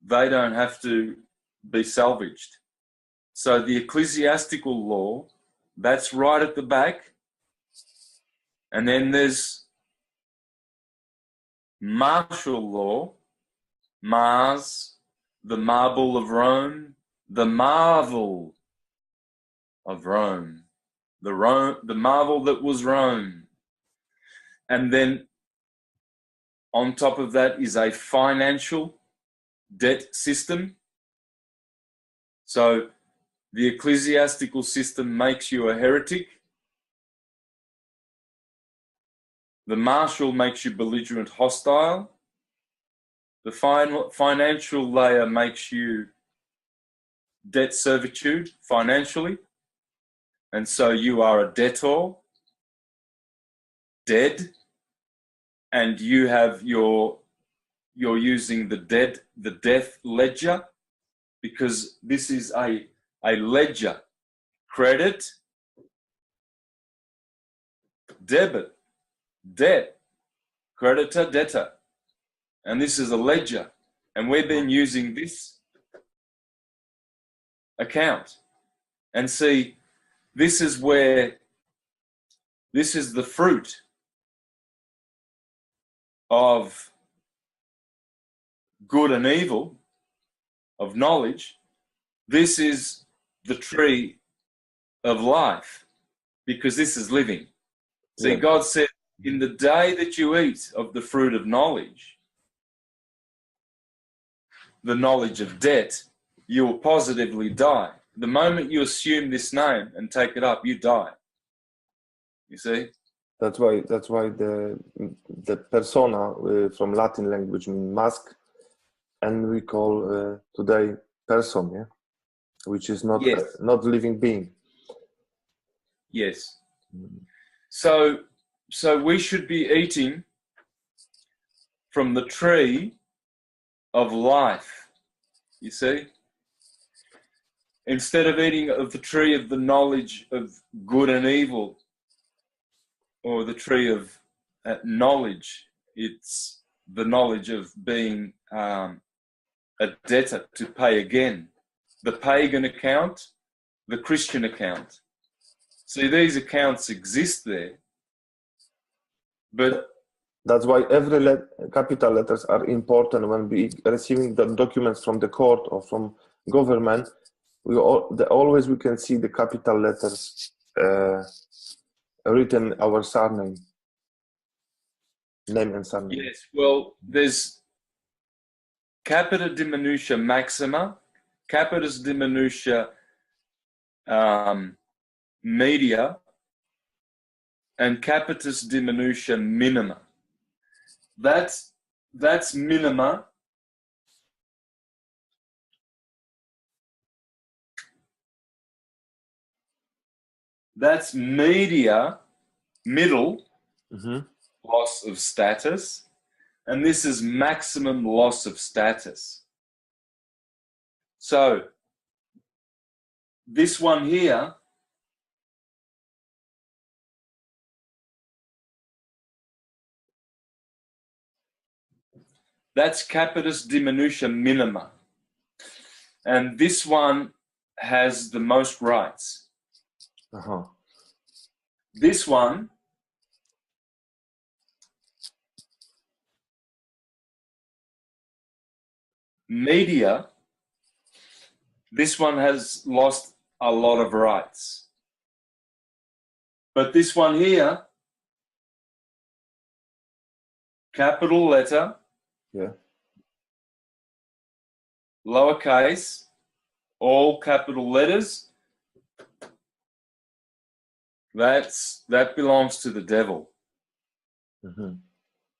they don't have to be salvaged. So the ecclesiastical law, that's right at the back. And then there's martial law, Mars, the marble of Rome, the marvel of Rome, the marvel that was Rome. And then on top of that is a financial debt system. So the ecclesiastical system makes you a heretic. The martial makes you belligerent, hostile. The financial layer makes you debt servitude financially. And so you are a debtor. dead, and you're using the death ledger, because this is a ledger: credit, debit, debt, creditor, debtor. And this is a ledger, and we've been using this account. And see, this is the fruit of good and evil, of knowledge. This is the tree of life, because this is living. See, Yeah. God said, in the day that you eat of the fruit of knowledge, the knowledge of debt, you will positively die. The moment you assume this name and take it up, you die. You see? That's why the persona from Latin language means mask, and we call today person, yeah, which is not Yes. not living being. Yes. So we should be eating from the tree of life, you see? Instead of eating of the tree of the knowledge of good and evil, or the tree of knowledge, it's the knowledge of being a debtor to pay again. The pagan account, the Christian account. See, these accounts exist there, but That's why every capital letters are important when we receiving the documents from the court or from government. Always we can see the capital letters written our surname, name and surname. yes, well, there's capita diminutia maxima, capitis diminutia media, and capitis diminutia minima. That's minima. That's media, middle, loss of status, and this is maximum loss of status. So this one here, that's capitis diminutia minima, and this one has the most rights. This one media, this one has lost a lot of rights. But this one here, capital letter, Yeah. lowercase, all capital letters, that belongs to the devil.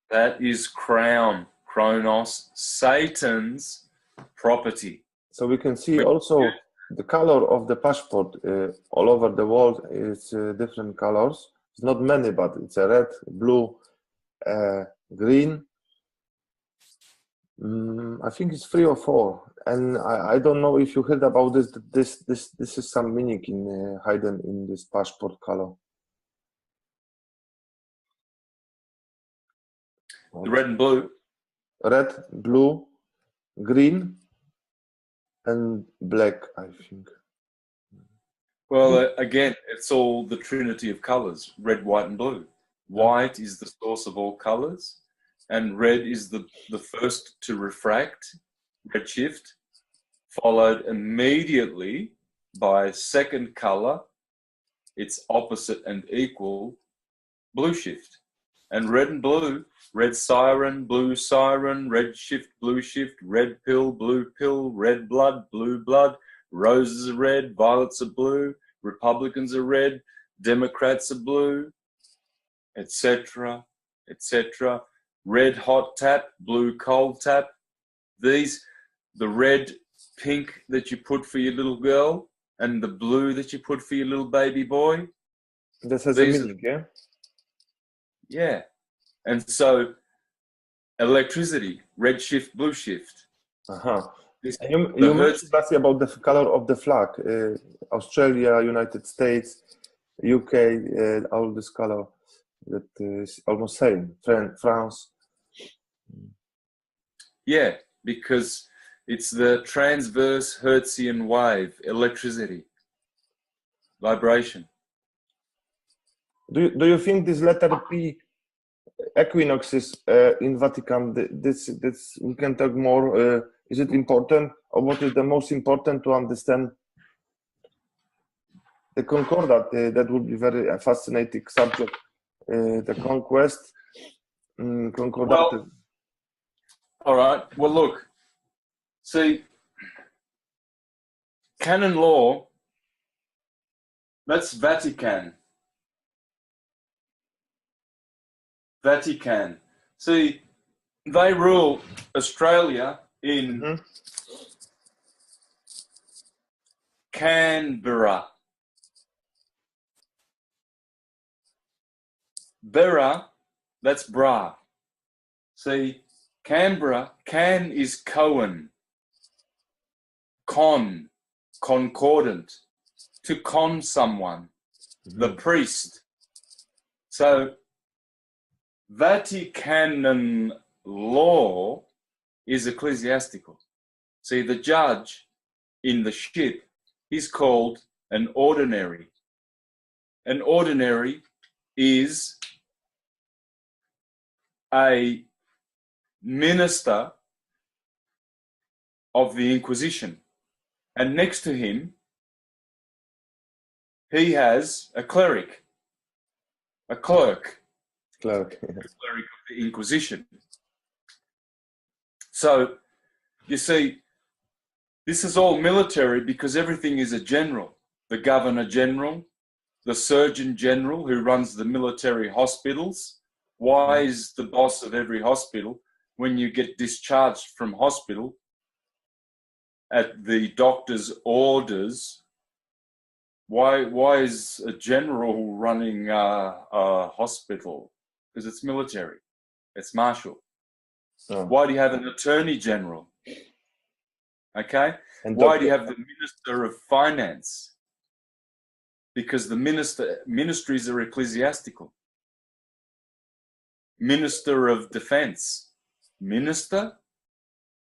That is crown, chronos, Satan's property. So we can see also the color of the passport all over the world is different colors. It's not many, but it's a red, blue, green. I think it's 3 or 4, and I don't know if you heard about this. This is some meaning in hidden in this passport color. The red and blue. Red, blue, green, and black, I think. Well, again, it's all the trinity of colors: red, white, and blue. White is the source of all colors, and red is the first to refract, redshift, followed immediately by second color, its opposite and equal, blue shift. And red and blue, red siren, blue siren, red shift, blue shift, red pill, blue pill, red blood, blue blood, roses are red, violets are blue, Republicans are red, Democrats are blue, etc., etc. Red hot tap, blue cold tap. The red pink that you put for your little girl and the blue that you put for your little baby boy. This has a meaning, yeah? Yeah. And so electricity, red shift, blue shift. Uh-huh. This, And you the mentioned Hertz, last year about the color of the flag, Australia, United States, UK, all this color that is almost same. France. yeah, because it's the transverse Hertzian wave, electricity, vibration. Do you think this letter P equinoxes in Vatican? This we can talk more. Is it important, or what is the most important to understand the Concordat? That would be very fascinating subject. The conquest, Concordat. Well, all right. Well, look, see, canon law, that's Vatican. Vatican. See, they rule Australia in Canberra. Berra, that's bra. See, Canberra, can is Cohen. Con, concordant. To con someone. The priest. So, Vatican law is ecclesiastical. See, the judge in the ship is called an ordinary. An ordinary is a minister of the Inquisition. And next to him, he has a cleric, a clerk. Clerk. The cleric of the Inquisition. So, you see, this is all military because everything is a general. The Governor General, the Surgeon General who runs the military hospitals. Why is the boss of every hospital, when you get discharged from hospital, at the doctor's orders, why is a general running a hospital? Because it's military, it's martial. Oh. Why do you have an attorney general? Okay. And Why do you have the minister of finance? Because the ministries are ecclesiastical. Minister of defense. Minister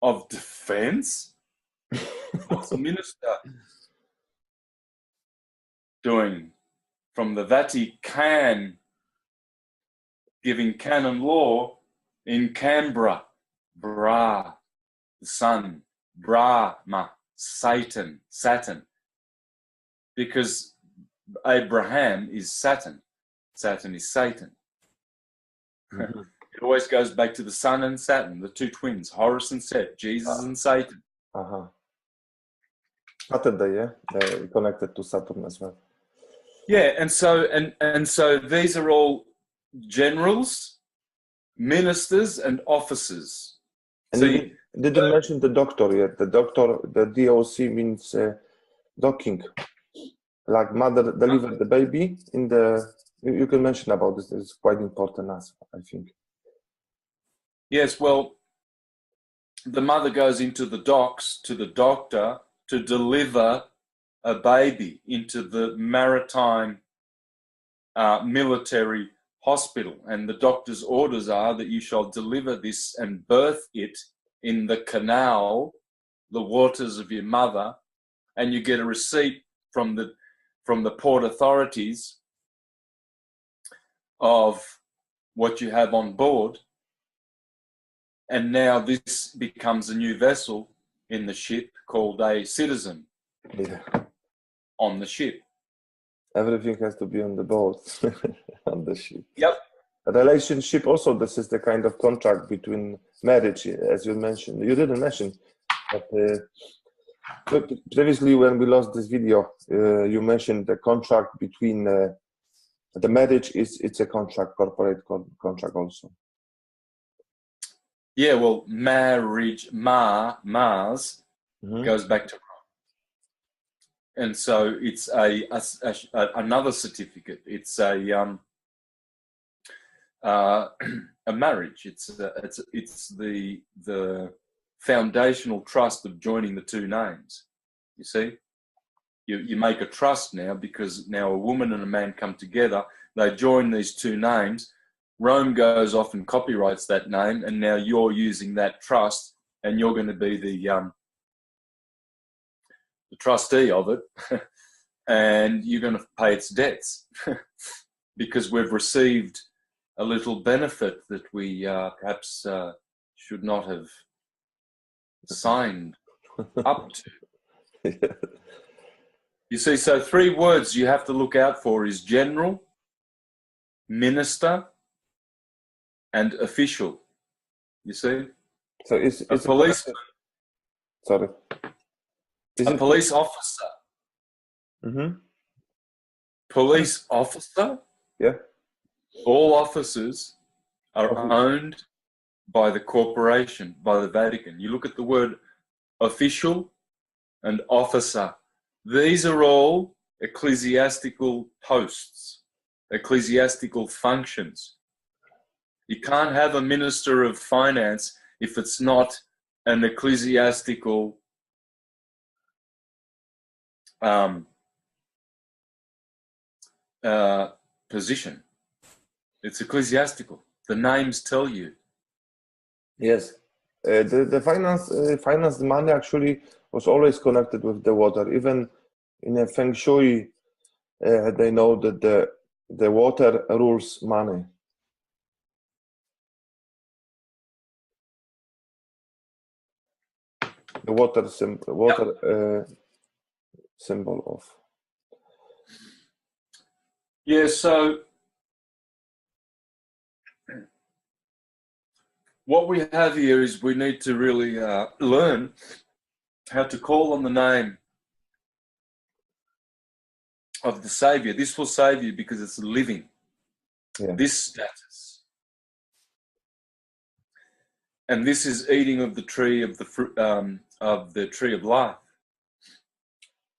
of defense? What's the minister doing from the Vatican, giving canon law in Canberra? Bra, the sun. Brahma, Satan. Because Abraham is Saturn. Saturn is Satan. It always goes back to the sun and Saturn, the two twins, Horus and Set, Jesus and Satan. Saturday, yeah, they're connected to Saturn as well. Yeah, and so these are all generals, ministers, and officers. And So you didn't mention the doctor yet. The doctor, the DOC means docking, like mother delivered the baby in the. You can mention about this. It's quite important, as I think. yes, well, the mother goes into the docks to the doctor to deliver a baby into the maritime military hospital, and the doctor's orders are that you shall deliver this and birth it in the canal, the waters of your mother, and you get a receipt from the port authorities of what you have on board, and now this becomes a new vessel in the ship called a citizen on the ship. Everything has to be on the boat, on the ship. Yep. A relationship also, this is the kind of contract between marriage, as you mentioned. You didn't mention, but previously when we lost this video, you mentioned the contract between the marriage it's a contract, corporate contract also. Yeah, well, marriage, Mars, goes back to Rome. And so it's another certificate. It's a a marriage. It's the foundational trust of joining the two names. You see, you make a trust now because now a woman and a man come together. They join these two names. Rome goes off and copyrights that name, and now you're using that trust, and you're going to be the trustee of it, and you're going to pay its debts because we've received a little benefit that we perhaps should not have signed up to. You see, so 3 words you have to look out for is general, minister, and official. You see? So it's a policeman. Sorry. A police officer. Mm-hmm. Police officer? Yeah. All officers are owned by the corporation, by the Vatican. You look at the word official and officer. These are all ecclesiastical posts, ecclesiastical functions. You can't have a minister of finance if it's not an ecclesiastical position. It's ecclesiastical. The names tell you. Yes. The finance money actually was always connected with the water. Even in a feng shui, they know that the water rules money. The water symbol of. Yeah, so what we have here is we need to really learn how to call on the name of the Savior. This will save you because it's living. Yeah. This status. And this is eating of the tree of the fruit of the tree of life.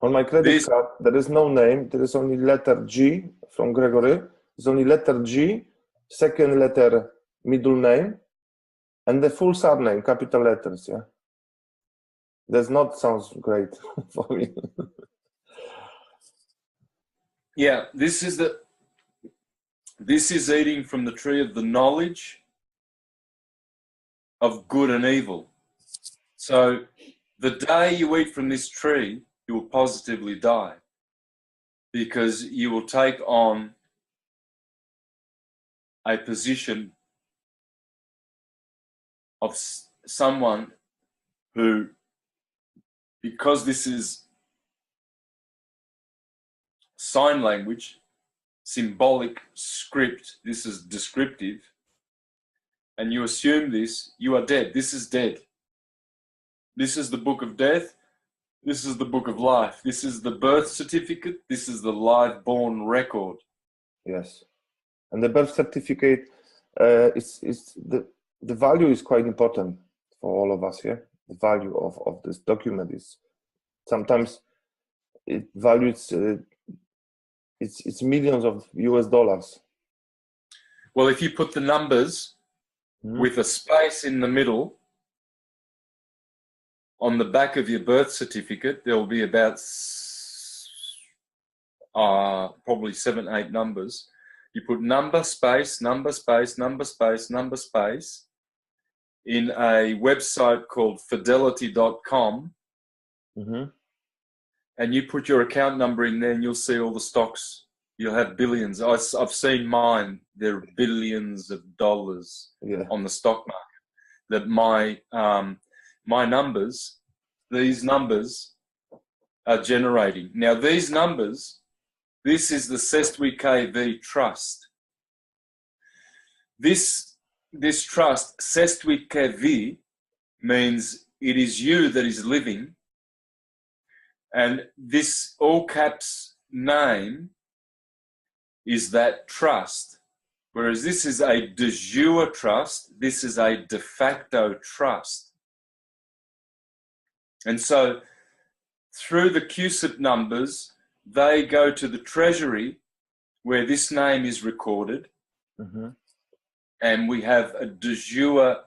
On my credit card, there is no name. There is only letter G from Gregory. There's only letter G, second letter, middle name, and the full surname, capital letters. Yeah, does not sounds great for me. Yeah, this is eating from the tree of the knowledge of good and evil. So the day you eat from this tree, you will positively die, because you will take on a position of someone who, because this is sign language, symbolic script, this is descriptive, and you assume this, you are dead. This is dead. This is the book of death. This is the book of life. This is the birth certificate. This is the live born record. Yes, and the birth certificate is the value is quite important for all of us here. The value of this document is sometimes it values it's millions of US dollars. Well, if you put the numbers with a space in the middle on the back of your birth certificate, there will be about probably 7, 8 numbers. You put number, space, number, space, number, space, number, space in a website called fidelity.com, and you put your account number in there, and you'll see all the stocks. You'll have billions. I've seen mine. There are billions of dollars on the stock market. That my numbers, these numbers are generating. Now these numbers, this is the Sestwi KV trust. This trust, Sestwi KV, means it is you that is living, and this all caps name is that trust. Whereas this is a de jure trust, this is a de facto trust. And so through the CUSIP numbers, they go to the treasury where this name is recorded. and we have a de jure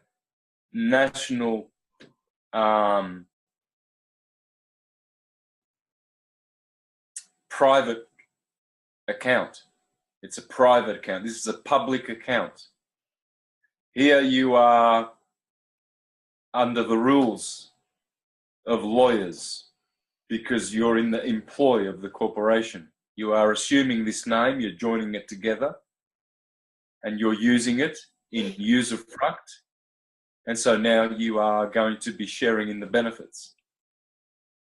national private account. It's a private account. This is a public account. Here you are under the rules of lawyers because you're in the employ of the corporation. You are assuming this name, you're joining it together, and you're using it in usufruct. And so now you are going to be sharing in the benefits.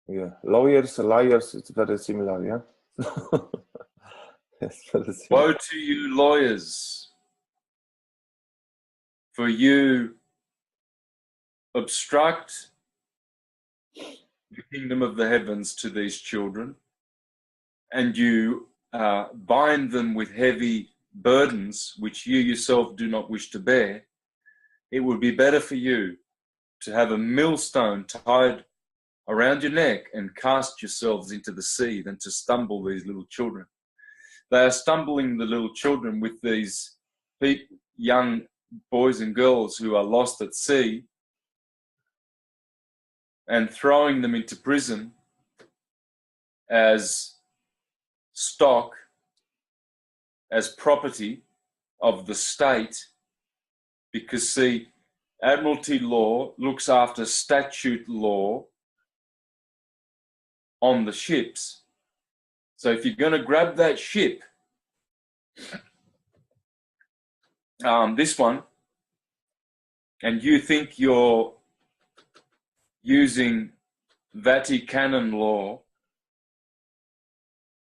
Yeah, lawyers, liars, it's very similar, yeah? Yes, very similar. Woe to you, lawyers, for you obstruct the kingdom of the heavens to these children, and you bind them with heavy burdens which you yourself do not wish to bear. It would be better for you to have a millstone tied around your neck and cast yourselves into the sea than to stumble these little children. They are stumbling the little children with these young boys and girls who are lost at sea and throwing them into prison as stock, as property of the state, because, see, Admiralty law looks after statute law on the ships. So if you're going to grab that ship, this one, and you think you're using Vatican law,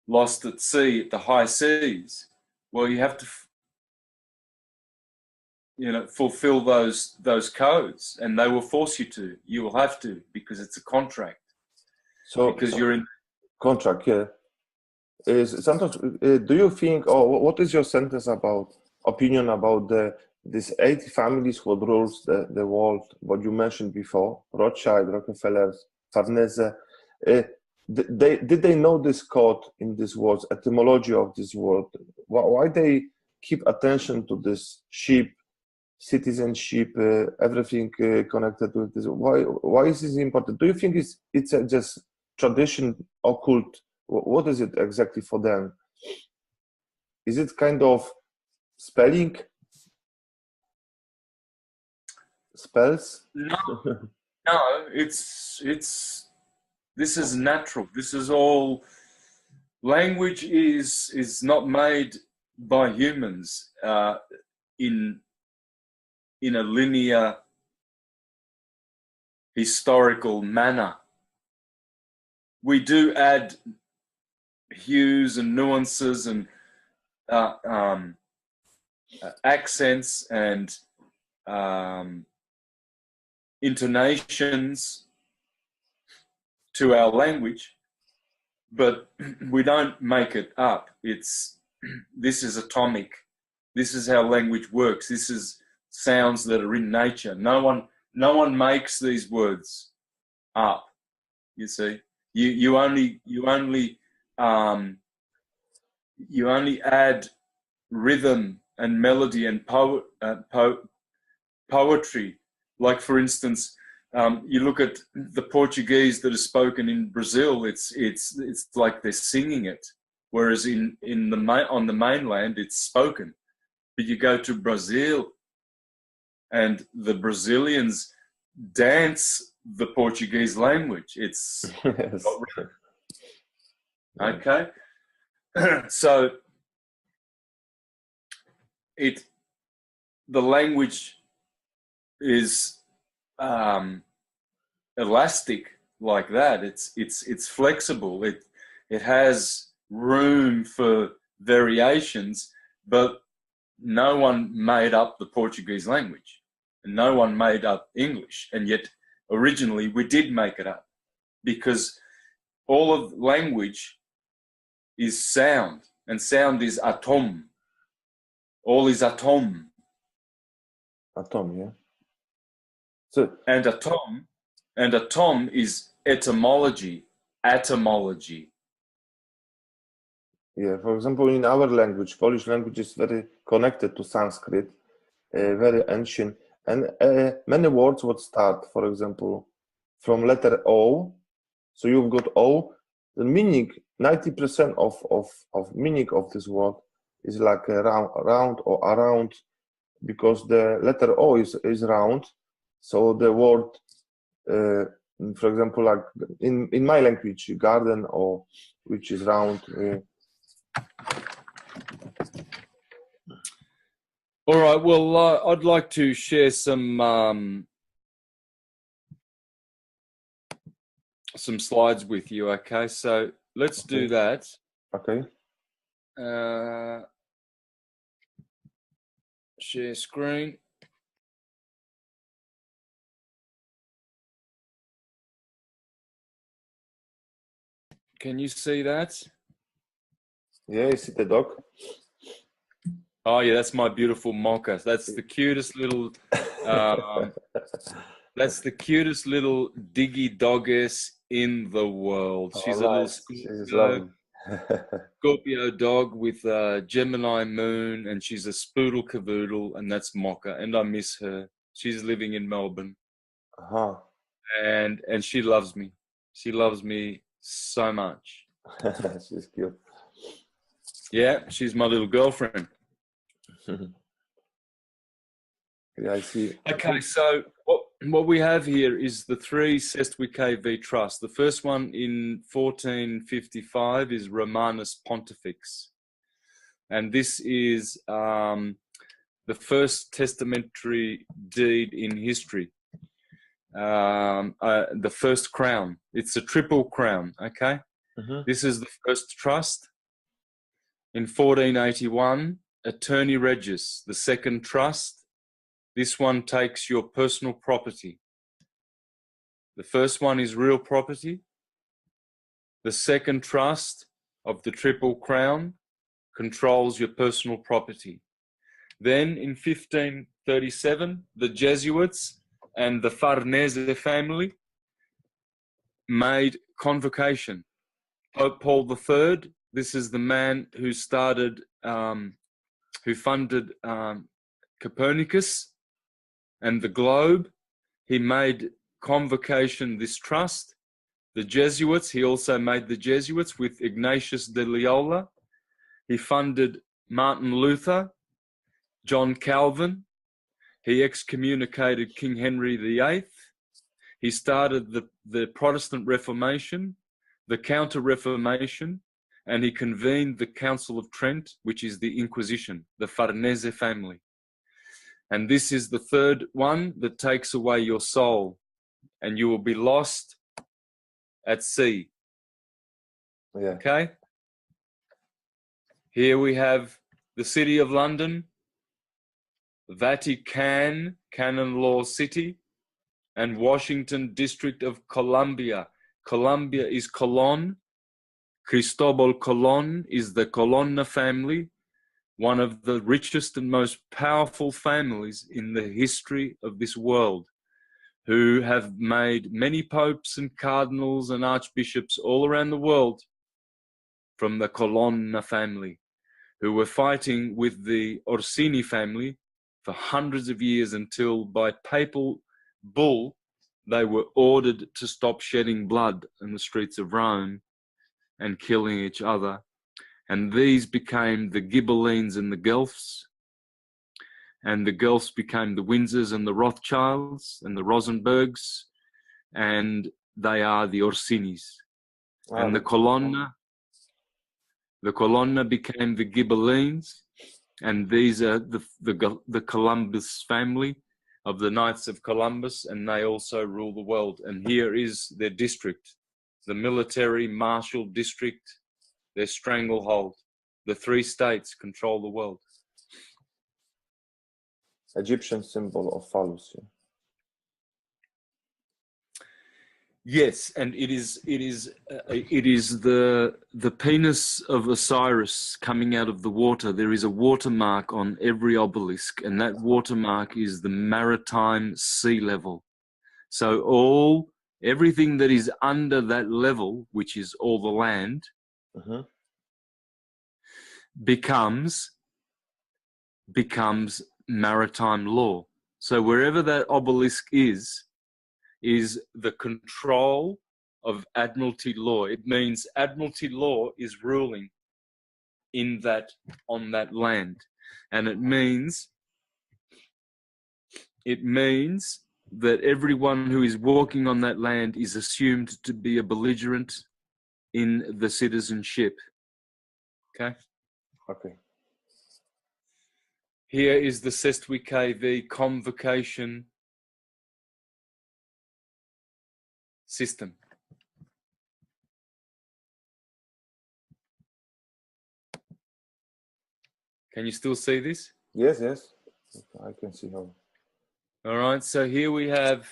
lost at sea, at the high seas, well, you have to, fulfill those codes, and they will force you to. You will have to, because it's a contract. So You're in contract, yeah. Santos, do you think, or what is your opinion about these 80 families who rules the world, what you mentioned before, Rothschild, Rockefeller, Farnese, did they know this code in this words, etymology of this word? Why they keep attention to this ship, citizenship, everything connected with this? Why is this important? Do you think it's just tradition, occult? What is it exactly for them? Is it kind of spelling? Spells? No, it's this is natural. This is all. Language is not made by humans in a linear historical manner. We do add hues and nuances and accents and intonations to our language, but we don't make it up. This is atomic. This is how language works. This is sounds that are in nature. No one makes these words up. You see, you only add rhythm and melody and poetry. Like, for instance, you look at the Portuguese that is spoken in Brazil. It's like they're singing it, whereas on the mainland it's spoken. But you go to Brazil, and the Brazilians dance the Portuguese language. It's Yes. not written. Okay, so the language is elastic like that. It's flexible. It has room for variations, but no one made up the Portuguese language, and no one made up English, and yet originally we did make it up, because all of language is sound, and sound is atom. All is atom. Atom, yeah. So, And atom is etymology, etymology. yeah, for example, in our language, Polish language is very connected to Sanskrit. very ancient, and many words would start, for example, from letter O. So you've got O. The meaning, 90% of meaning of this word is like a round or around, because the letter O is round. So the word, for example, like in my language, garden, or which is round. All right. Well, I'd like to share some slides with you. Okay, so let's do that. Okay. Share screen. Can you see that? Yeah, you see the dog? Oh yeah, that's my beautiful mocha. That's the cutest little. That's the cutest little diggy doggess in the world. She's a little Scorpio dog with a Gemini moon, and she's a spoodle cavoodle, and that's Mocha. And I miss her. She's living in Melbourne, and she loves me. She loves me so much. She's cute. Yeah, she's my little girlfriend. Yeah, I see. Okay, so what we have here is the three Sestwick v. Trust. The first one in 1455 is Romanus Pontifex. And this is the first testamentary deed in history. The first crown. It's a triple crown, okay? This is the first trust. In 1481, Attorney Regis, the second trust. This one takes your personal property. The first one is real property. The second trust of the Triple Crown controls your personal property. Then in 1537, the Jesuits and the Farnese family made convocation. Pope Paul III, this is the man who started, who funded Copernicus and the globe. He made convocation this trust. The Jesuits, he also made the Jesuits with Ignatius de Loyola. He funded Martin Luther, John Calvin. He excommunicated King Henry VIII. He started the Protestant Reformation, the Counter-Reformation, and he convened the Council of Trent, which is the Inquisition, the Farnese family. And this is the third one that takes away your soul, and you will be lost at sea. Yeah. Okay? Here we have the City of London, Vatican, Canon Law City, and Washington District of Columbia. Columbia is Colon. Cristobal Colon is the Colonna family, one of the richest and most powerful families in the history of this world, who have made many popes and cardinals and archbishops all around the world from the Colonna family, who were fighting with the Orsini family for hundreds of years until by papal bull they were ordered to stop shedding blood in the streets of Rome and killing each other. And these became the Ghibellines and the Guelphs, and the Guelphs became the Windsors and the Rothschilds and the Rosenbergs, and they are the Orsinis. Wow. And the Colonna became the Ghibellines, and these are the Columbus family of the Knights of Columbus, and they also rule the world. And here is their district, the military martial district, their stranglehold. The three states control the world. Egyptian symbol of phallus. Yes, and it is the penis of Osiris coming out of the water. There is a watermark on every obelisk, and that watermark is the maritime sea level. So everything that is under that level, which is all the land, becomes maritime law. So wherever that obelisk is the control of Admiralty law. It means Admiralty law is ruling on that land. And it means that everyone who is walking on that land is assumed to be a belligerent in the citizenship. Okay? Okay. Here is the Sestwi KV convocation system. Can you still see this? Yes, yes. I can see how. All right, so here we have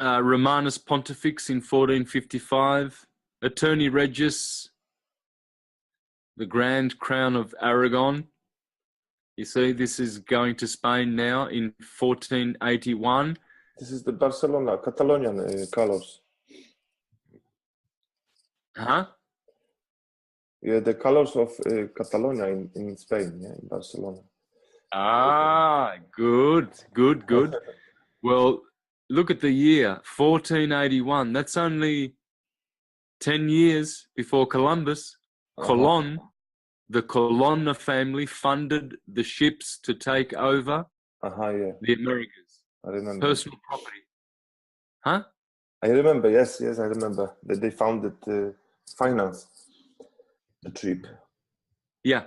Romanus Pontifex in 1455, Attorney Regis, the Grand Crown of Aragon. You see, this is going to Spain now in 1481. This is the Barcelona, Catalonian colors. Huh? Yeah, the colors of Catalonia in Spain, yeah, in Barcelona. Ah, good. Well, look at the year, 1481. That's only 10 years before Columbus. Colon, the Colonna family funded the ships to take over Yeah. the Americas. I remember. Personal property. Huh? I remember, yes, I remember that they founded finance the trip. Yeah.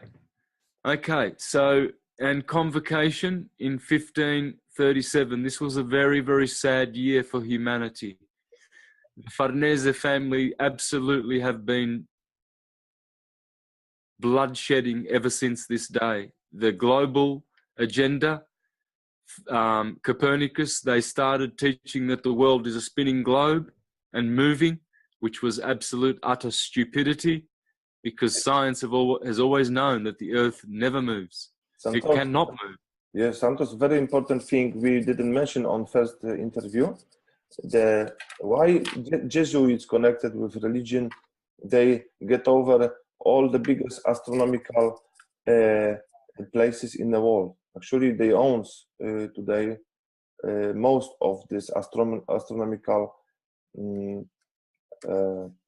Okay, so, and convocation in 1537. This was a very, very sad year for humanity. The Farnese family absolutely have been bloodshedding ever since this day. The global agenda, Copernicus, they started teaching that the world is a spinning globe and moving, which was absolute utter stupidity, because science has always known that the earth never moves. Santos, it cannot move. Yes, Santos, very important thing we didn't mention on first interview. Why Jesuits connected with religion, they get over all the biggest astronomical places in the world. Actually, they own today most of these astronomical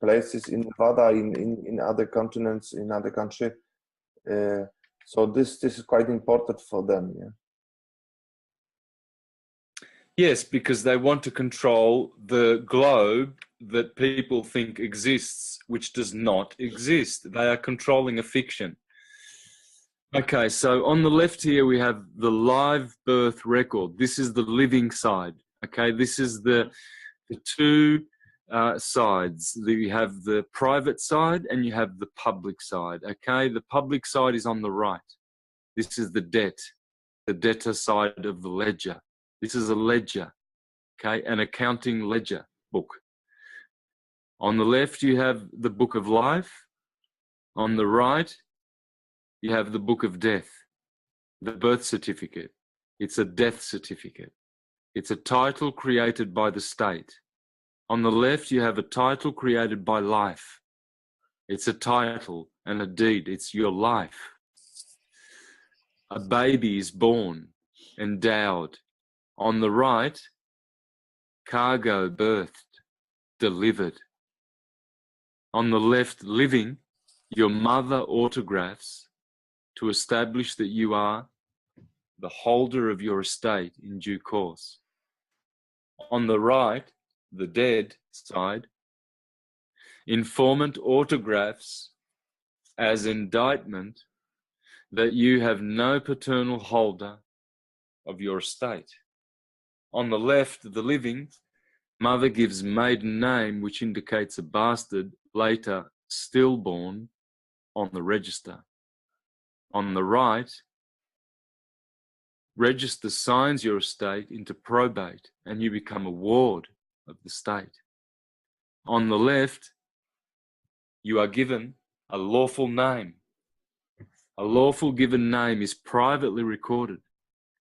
places in Nevada, in other continents, in other countries. So this is quite important for them. Yeah. Yes, because they want to control the globe that people think exists, which does not exist. They are controlling a fiction. Okay, so on the left here we have the live birth record. This is the living side. Okay, this is the two sides. You have the private side and you have the public side. Okay, the public side is on the right. This is the debtor side of the ledger. This is a ledger, okay, an accounting ledger book. On the left, you have the book of life. On the right, you have the book of death, the birth certificate. It's a death certificate. It's a title created by the state. On the left, you have a title created by life. It's a title and a deed. It's your life. A baby is born, endowed. On the right, cargo, birthed, delivered. On the left, living, your mother autographs to establish that you are the holder of your estate in due course. On the right, the dead side, informant autographs as indictment that you have no paternal holder of your estate. On the left, the living, mother gives maiden name, which indicates a bastard, later stillborn, on the register. On the right, register signs your estate into probate and you become a ward of the state. On the left, you are given a lawful name. A lawful given name is privately recorded,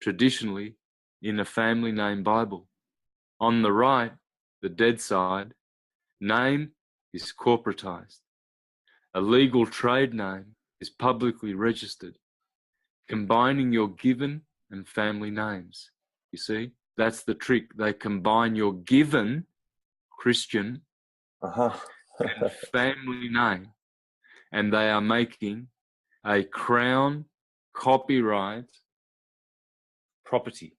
traditionally in a family name Bible. On the right, the dead side, name is corporatized. A legal trade name is publicly registered, combining your given and family names. You see, that's the trick. They combine your given Christian Uh-huh. and family name, and they are making a crown copyright property.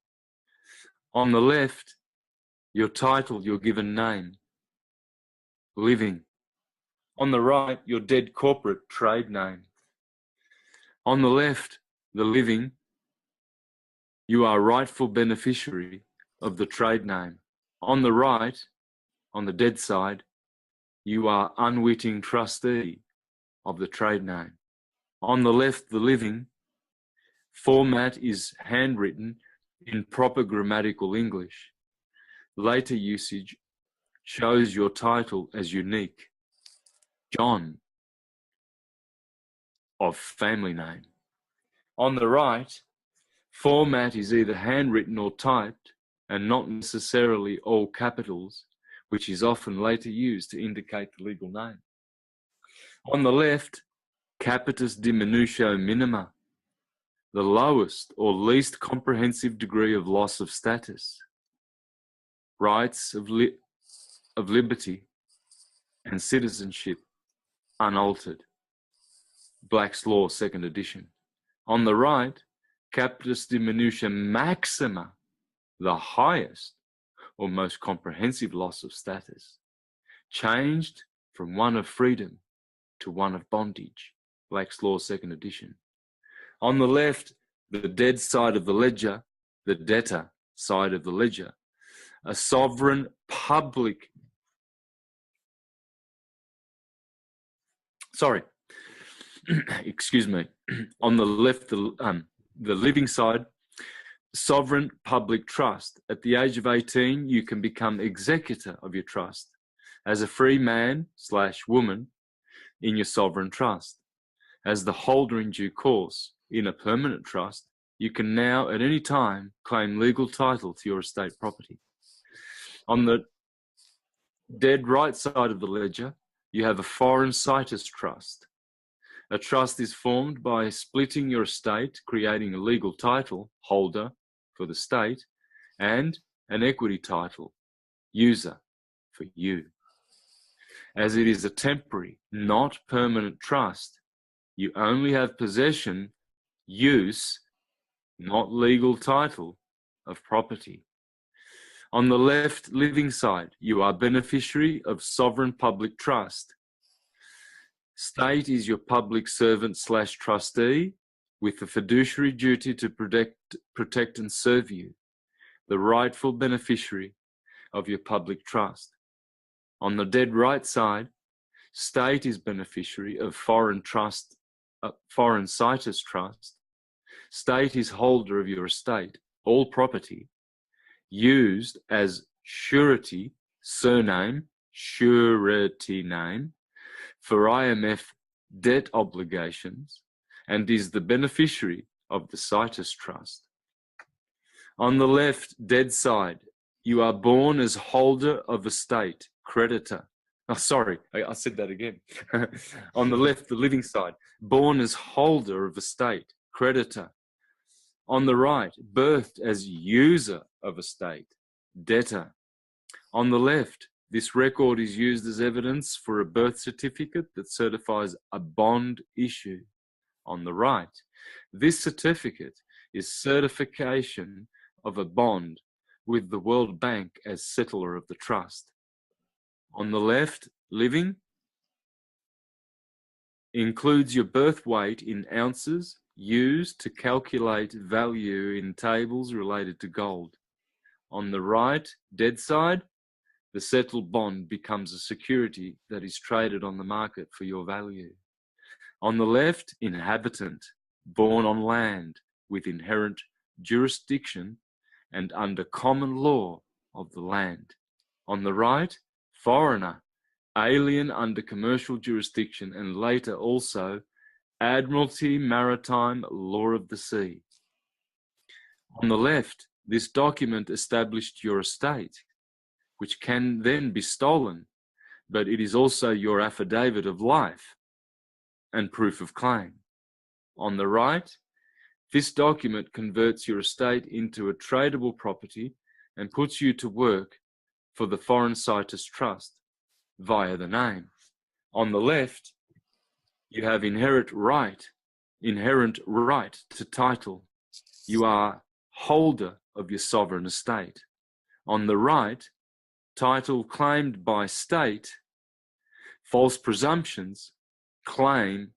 On the left, your title, your given name, living. On the right, your dead corporate trade name. On the left, the living, you are rightful beneficiary of the trade name. On the right, on the dead side, you are unwitting trustee of the trade name. On the left, the living, format is handwritten in proper grammatical English. Later usage shows your title as unique. John of family name. On the right, format is either handwritten or typed, and not necessarily all capitals, which is often later used to indicate the legal name. On the left, capitis diminutio minima, the lowest or least comprehensive degree of loss of status, rights of liberty and citizenship unaltered. Black's Law, 2nd edition. On the right, capitis diminutia maxima, the highest or most comprehensive loss of status, changed from one of freedom to one of bondage. Black's Law, 2nd edition. On the left, the dead side of the ledger, the debtor side of the ledger, a sovereign public, excuse me, on the left, the living side, sovereign public trust. At the age of 18, you can become executor of your trust as a free man/woman in your sovereign trust. As the holder in due course in a permanent trust, you can now at any time claim legal title to your estate property. On the dead right side of the ledger, you have a foreign situs trust. A trust is formed by splitting your estate, creating a legal title, holder, for the state, and an equity title, user, for you. As it is a temporary, not permanent trust, you only have possession, use, not legal title, of property. On the left living side, you are beneficiary of sovereign public trust. State is your public servant/trustee with the fiduciary duty to protect and serve you, the rightful beneficiary of your public trust. On the dead right side, state is beneficiary of foreign situs trust. State is holder of your estate, all property, used as surety, surname, surety name, for IMF debt obligations, and is the beneficiary of the situs trust. On the left, dead side, you are born as holder of estate, creditor. Oh, sorry, I said that again. On the left, the living side, born as holder of estate, creditor. On the right, birthed as user of estate, debtor. On the left, this record is used as evidence for a birth certificate that certifies a bond issue. On the right, this certificate is certification of a bond with the World Bank as settler of the trust. On the left, living includes your birth weight in ounces used to calculate value in tables related to gold. On the right, dead side, the settled bond becomes a security that is traded on the market for your value. On the left, inhabitant, born on land with inherent jurisdiction and under common law of the land. On the right, foreigner, alien under commercial jurisdiction and later also Admiralty Maritime Law of the Sea. On the left, this document established your estate, which can then be stolen, but it is also your affidavit of life, and proof of claim. On the right, this document converts your estate into a tradable property and puts you to work for the Foreign Situs Trust via the name. On the left, you have inherent right to title. You are holder of your sovereign estate. On the right, title claimed by state, false presumptions, claim,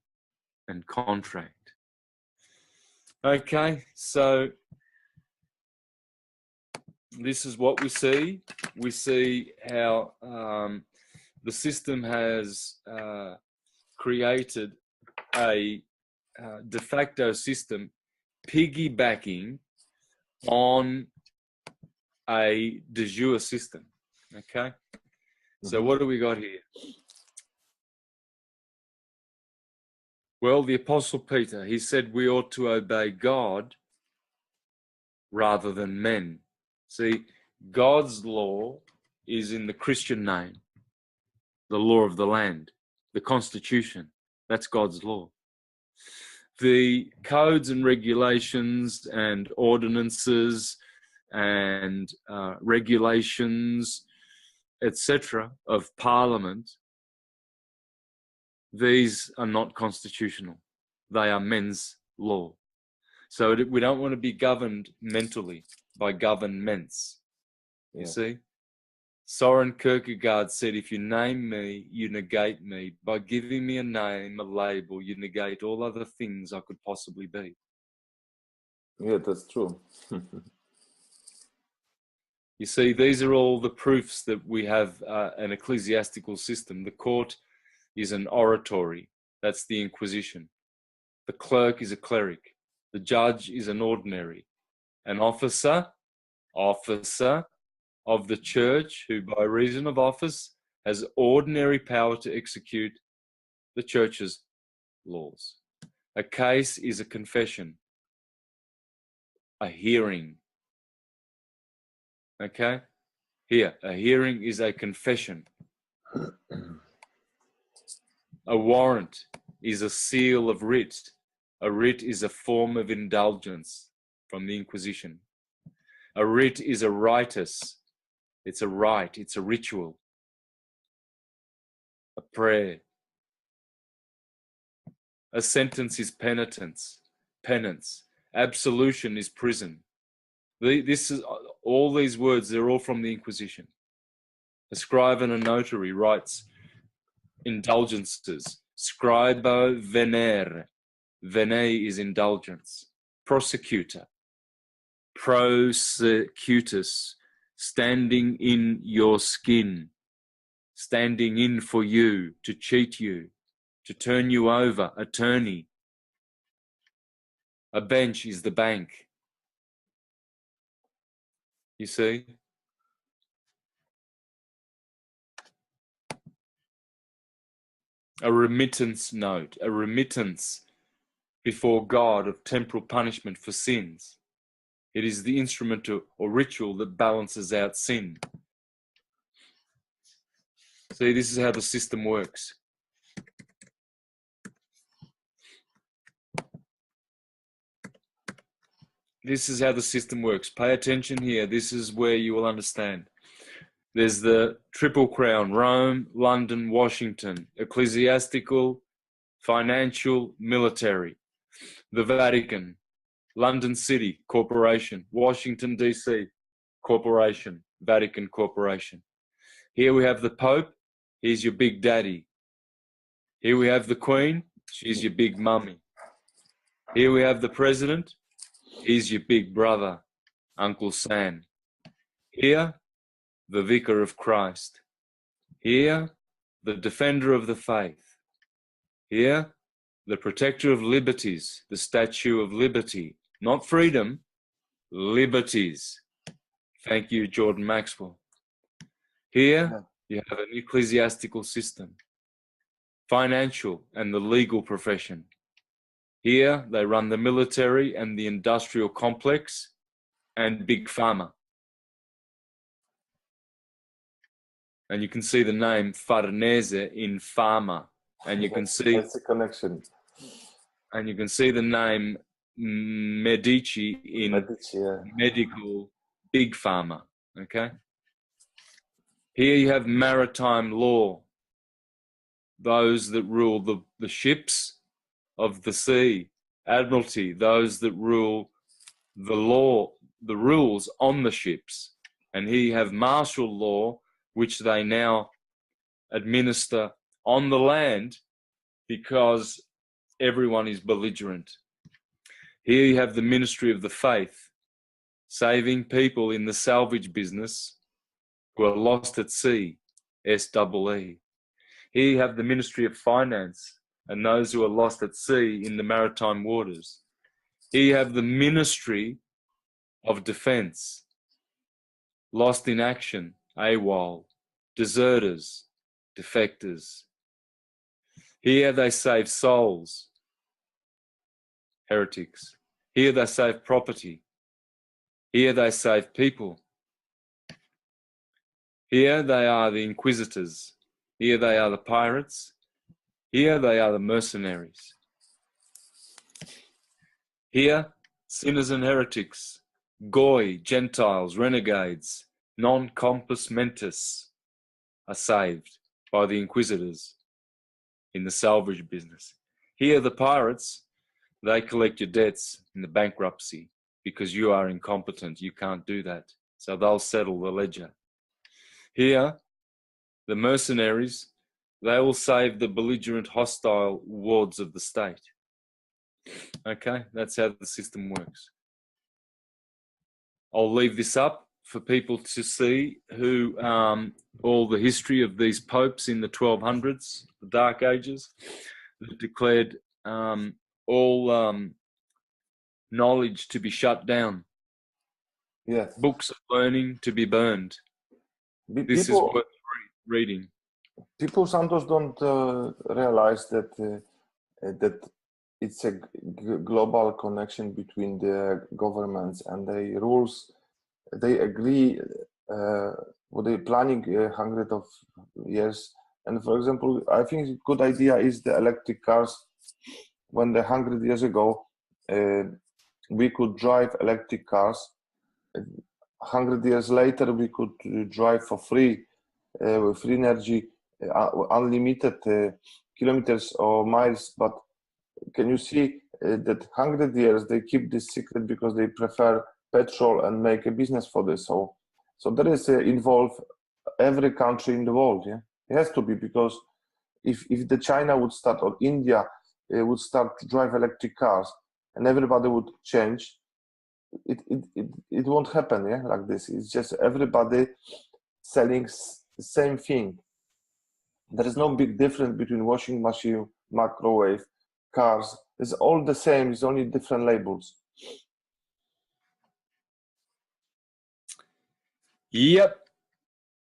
and contract. Okay, so this is what we see. We see how the system has created a de facto system piggybacking on a de jure system. Okay, so what do we got here? Well, the Apostle Peter, he said we ought to obey God rather than men. See, God's law is in the Christian name, the law of the land, the Constitution. That's God's law. The codes and regulations and ordinances and regulations, etc., of Parliament, these are not constitutional. They are men's law. So we don't want to be governed mentally by governments. You see? Soren Kierkegaard said, if you name me, you negate me. By giving me a name, a label, you negate all other things I could possibly be. Yeah, that's true. You see, these are all the proofs that we have an ecclesiastical system. The court is an oratory. That's the Inquisition. The clerk is a cleric. The judge is an ordinary. An officer of the church who by reason of office has ordinary power to execute the church's laws. A case is a confession, a hearing. Okay? Here, a hearing is a confession. A warrant is a seal of writ. A writ is a form of indulgence from the Inquisition. A writ is a ritus. It's a rite. It's a ritual. A prayer. A sentence is penance. Absolution is prison. This is all these words. They're all from the Inquisition. A scribe and a notary writes indulgences. Scribo venere. Vene is indulgence. Prosecutor. Prosecutus. Standing in your skin. Standing in for you, to cheat you, to turn you over. Attorney. A bench is the bank. You see? A remittance note, a remittance before God of temporal punishment for sins. It is the instrument or ritual that balances out sin. See, this is how the system works. This is how the system works. Pay attention here. This is where you will understand. There's the Triple Crown, Rome, London, Washington, ecclesiastical, financial, military. The Vatican, London City, corporation. Washington, D.C., corporation. Vatican, corporation. Here we have the Pope. He's your big daddy. Here we have the Queen. She's your big mummy. Here we have the President. He's your big brother, Uncle Sam. Here, the Vicar of Christ. Here, the defender of the faith. Here, the protector of liberties, the Statue of Liberty. Not freedom, liberties. Thank you, Jordan Maxwell. Here, you have an ecclesiastical system, financial and the legal profession. Here, they run the military and the industrial complex and big pharma. And you can see the name Farnese in pharma, and you can see That's a connection. and you can see the name Medici in Medici, yeah. medical big pharma. Okay. Here you have maritime law, those that rule the ships of the sea, admiralty, those that rule the law, the rules on the ships. And here you have martial law, which they now administer on the land because everyone is belligerent. Here you have the ministry of the faith, saving people in the salvage business who are lost at sea, SEE. Here you have the ministry of finance and those who are lost at sea in the maritime waters. Here you have the ministry of defense, lost in action, AWOL, deserters, defectors. Here they save souls, heretics. Here they save property. Here they save people. Here they are the inquisitors. Here they are the pirates. Here they are the mercenaries. Here, sinners and heretics, goy, Gentiles, renegades, non compos mentis are saved by the inquisitors in the salvage business. Here, the pirates, they collect your debts in the bankruptcy because you are incompetent. You can't do that. So they'll settle the ledger. Here, the mercenaries, they will save the belligerent, hostile wards of the state. Okay, that's how the system works. I'll leave this up for people to see who all the history of these popes in the 1200s, the Dark Ages, that declared all knowledge to be shut down, Yes. books of learning to be burned. This is worth reading. People sometimes don't realize that that it's a global connection between the governments and the rules. They agree what they're planning 100 of years. And for example, I think a good idea is the electric cars. When 100 years ago, we could drive electric cars. 100 years later, we could drive for free with free energy, unlimited kilometers or miles. But can you see that 100 years they keep this secret because they prefer petrol and make a business for this? So there is involve every country in the world. Yeah, it has to be, because if the China would start or India would start to drive electric cars and everybody would change, it won't happen. Yeah, like this. It's just everybody selling the same thing. There is no big difference between washing machine, microwave, cars. It's all the same. It's only different labels. Yep.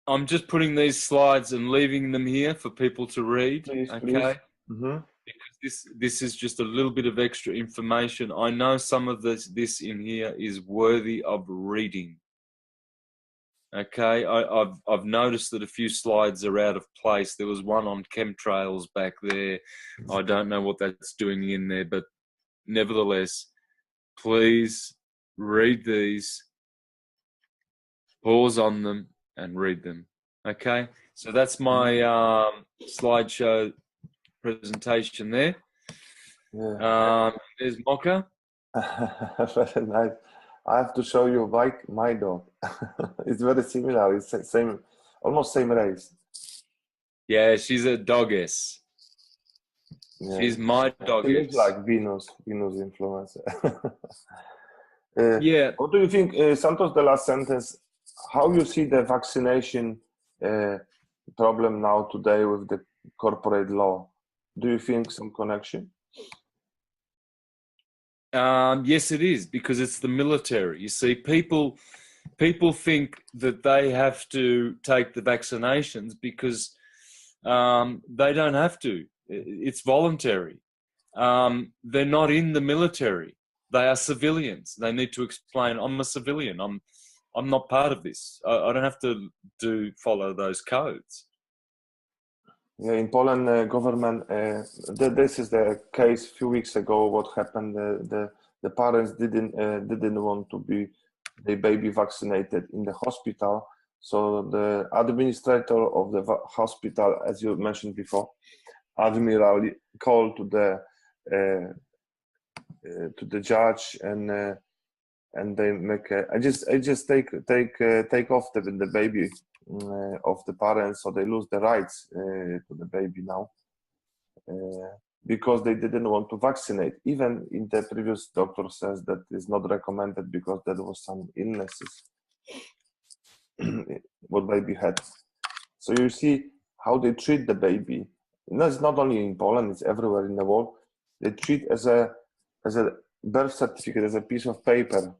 I'm just putting these slides and leaving them here for people to read. Please, okay. please. Mm-hmm. Because this is just a little bit of extra information. I know some of this in here is worthy of reading. Okay, I've noticed that a few slides are out of place. There was one on chemtrails back there. I don't know what that's doing in there, but nevertheless, please read these, pause on them, and read them. Okay, so that's my slideshow presentation there. Yeah. There's Mocha. Very nice. I have to show you my dog. It's very similar. It's same, almost same race. Yeah, she's a doggess. Yeah. She's my She doggess. looks like Venus influencer. Yeah. What do you think, Santos? The last sentence. How you see the vaccination problem now today with the corporate law? Do you think some connection? Yes, it is, because it's the military. You see, people think that they have to take the vaccinations because they don't have to. It's voluntary. They're not in the military. They are civilians. They need to explain, I'm a civilian. I'm not part of this. I don't have to follow those codes. Yeah, in Poland, government. This is the case. A few weeks ago, what happened? The parents didn't want to be the baby vaccinated in the hospital. So the administrator of the hospital, as you mentioned before, admiral, called to the judge, and they make I just take off the baby of the parents, so they lose the rights to the baby now, because they didn't want to vaccinate. Even in the previous doctor says that is not recommended because there was some illnesses what baby had. So you see how they treat the baby. It's not only in Poland; it's everywhere in the world. They treat as a birth certificate, as a piece of paper,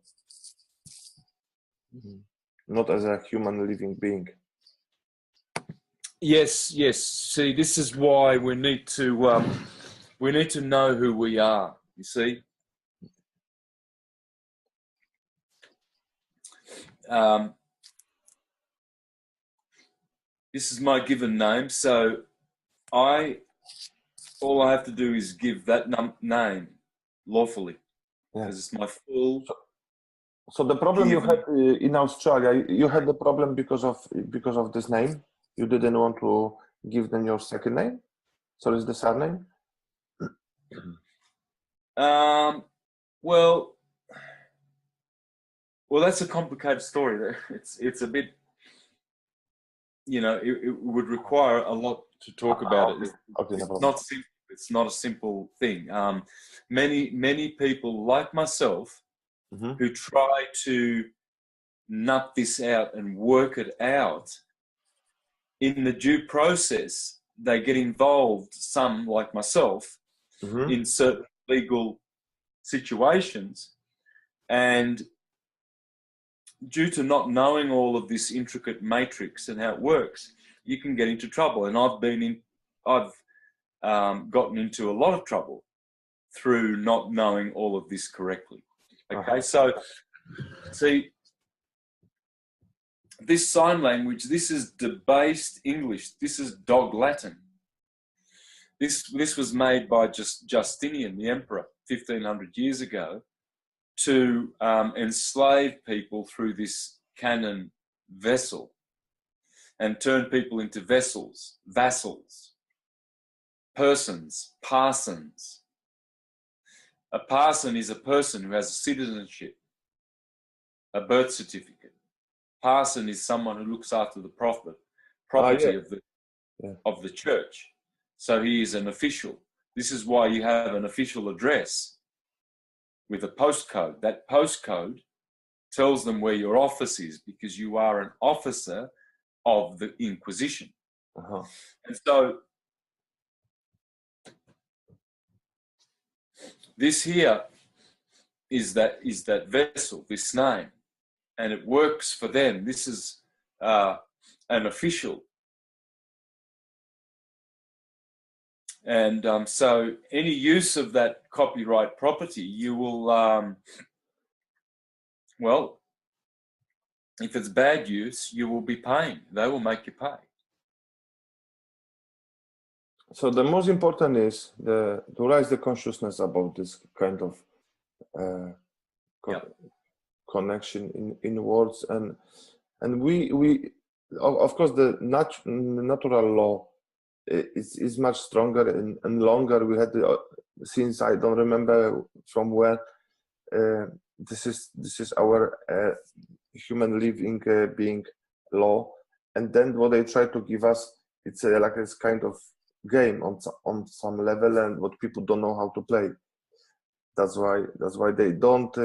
not as a human living being. Yes, yes. See, this is why we need to know who we are. You see, this is my given name, so all I have to do is give that name lawfully, because it's my full. So the problem you had in Australia, you had the problem because of this name. You didn't want to give them your second name, so it's the surname. Well, that's a complicated story. It's a bit, it would require a lot to talk about it. It's not simple. It's not a simple thing. Many people like myself who try to nut this out and work it out in the due process, they get involved, some like myself, in certain legal situations, and due to not knowing all of this intricate matrix and how it works, you can get into trouble. And I've gotten into a lot of trouble through not knowing all of this correctly. Okay, so see, this sign language, this is debased English. This is dog Latin. This was made by Justinian, the emperor, 1500 years ago, to enslave people through this canon vessel and turn people into vassals, persons, parsons. A parson is a person who has a citizenship, a birth certificate. Parson is someone who looks after the property of the church. So he is an official. This is why you have an official address with a postcode. That postcode tells them where your office is, because you are an officer of the Inquisition. And so this here is that vessel, this name, and it works for them. This is an official. And so any use of that copyright property, you will, well, if it's bad use, you will be paying. They will make you pay. So the most important is to raise the consciousness about this kind of connection in words, and we of course the natural law is much stronger and longer. We had since I don't remember from where this is our human living being law, and then what they try to give us, it's like this kind of game on some level, and what people don't know how to play. That's why they don't.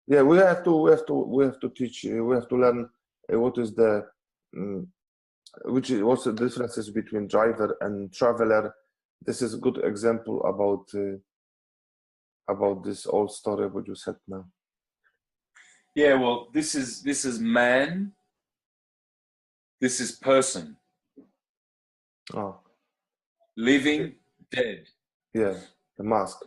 We have to teach. We have to learn what is the what's the differences between driver and traveler. This is a good example about this old story what you said now. Yeah, well, this is man. This is person. Oh. Living, dead. Yeah, the mask.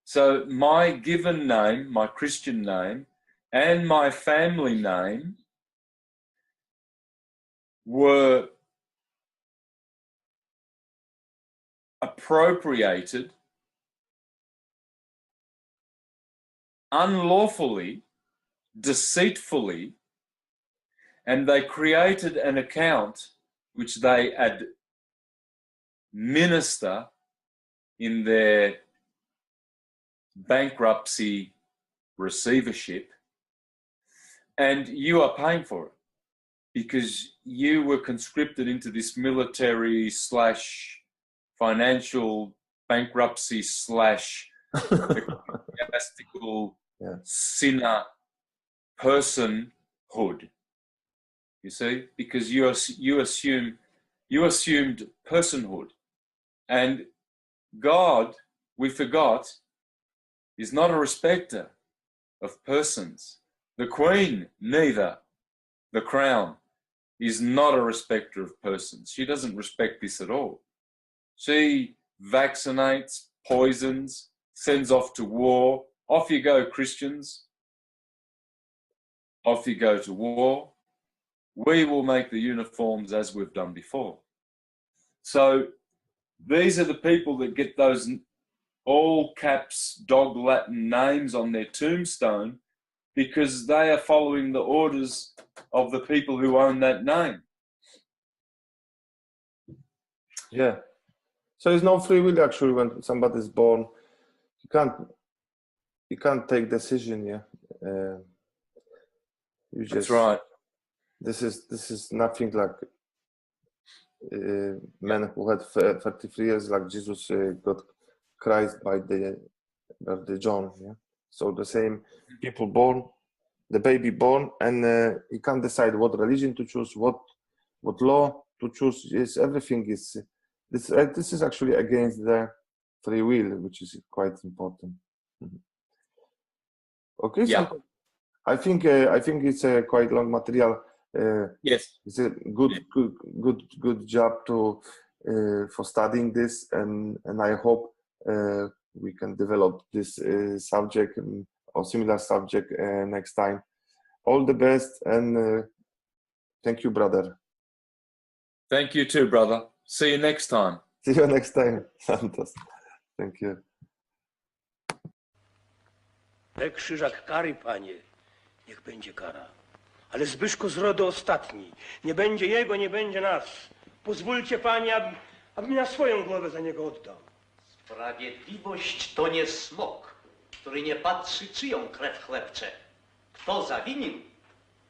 So my given name, my Christian name, and my family name were appropriated unlawfully, deceitfully, and they created an account which they administer in their bankruptcy receivership, and you are paying for it because you were conscripted into this military slash financial bankruptcy slash ecclesiastical sinner personhood. You see, because you assumed personhood, and God, we forgot, is not a respecter of persons. The Queen, neither. The Crown is not a respecter of persons. She doesn't respect this at all. She vaccinates, poisons, sends off to war. Off you go, Christians. Off you go to war. We will make the uniforms as we've done before. So these are the people that get those all caps dog Latin names on their tombstone because they are following the orders of the people who own that name. Yeah. So it's no free will actually when somebody is born. You can't take decision. Yeah. You just, that's right. This is nothing like men who had 33 years, like Jesus got Christ by the John. Yeah. So the same people born, the baby born, and he can't decide what religion to choose, what law to choose. Yes, everything is this is actually against the free will, which is quite important. Okay, Yeah. so I think it's a quite long material. Yes, it's a good job to for studying this, and I hope we can develop this subject or similar subject next time. All the best, and thank you, brother. Thank you too, brother. See you next time. See you next time, Santos. Thank you. Krzyżak kary, panie, niech będzie kara. Ale Zbyszko z rodu ostatni. Nie będzie jego, nie będzie nas. Pozwólcie, panie, abym na swoją głowę za niego oddał. Sprawiedliwość to nie smok, który nie patrzy, czyją krew chlebcze. Kto zawinił,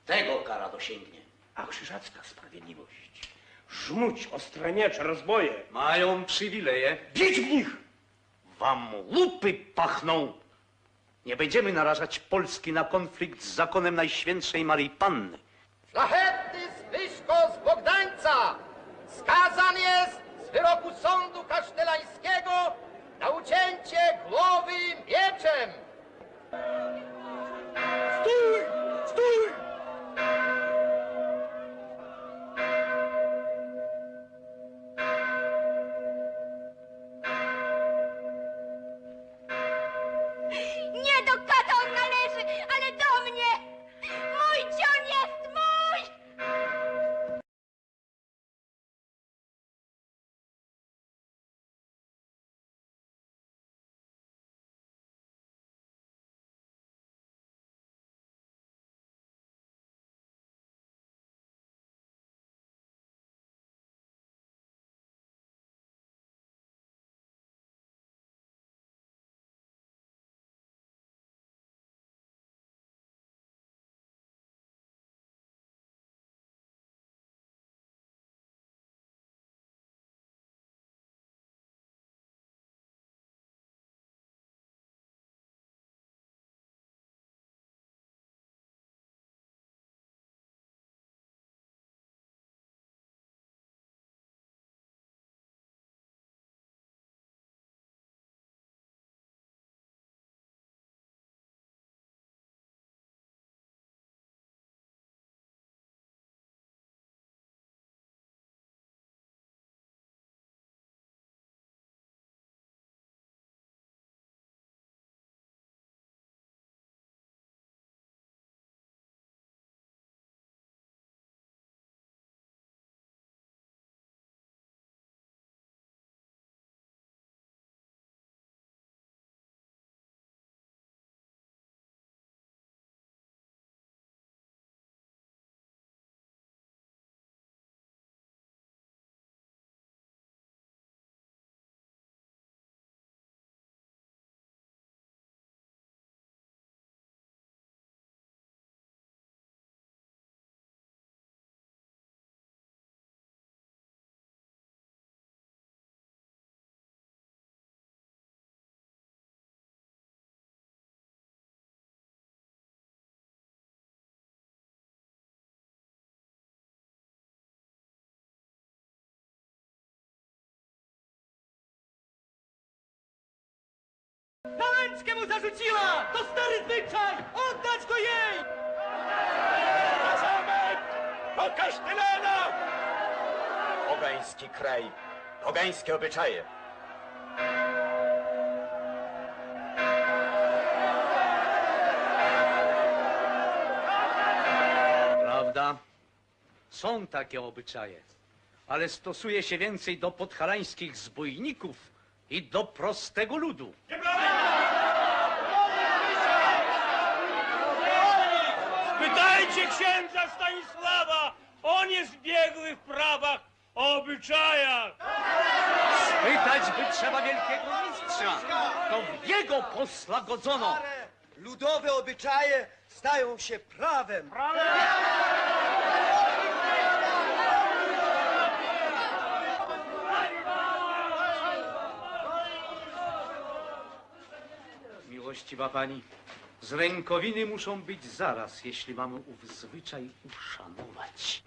tego kara dosięgnie. A krzyżacka sprawiedliwość. Żmuć, ostraniacze, rozboje. Mają przywileje. Bić w nich! Wam łupy pachną. Nie będziemy narażać Polski na konflikt z zakonem Najświętszej Maryi Panny. Szlachetny Zbyszko z Bogdańca skazany jest z wyroku sądu kasztelańskiego na ucięcie głowy mieczem. Stój! Stój! Nie do kata on należy, ale do mnie! Mój cion jest mój! ręczkę mu zarzuciła! To stary zwyczaj! Oddać go jej! Na zamek! Do kasztelana! Pogański kraj, pogańskie obyczaje. Prawda? Są takie obyczaje, ale stosuje się więcej do podhalańskich zbójników i do prostego ludu. Spytajcie księdza Stanisława! On jest biegły w prawach o obyczajach! Spytać by trzeba wielkiego mistrza, to w jego posla godzono. Ludowe obyczaje stają się prawem. Miłościwa pani, z rękowiny muszą być zaraz, jeśli mamy ów zwyczaj uszanować.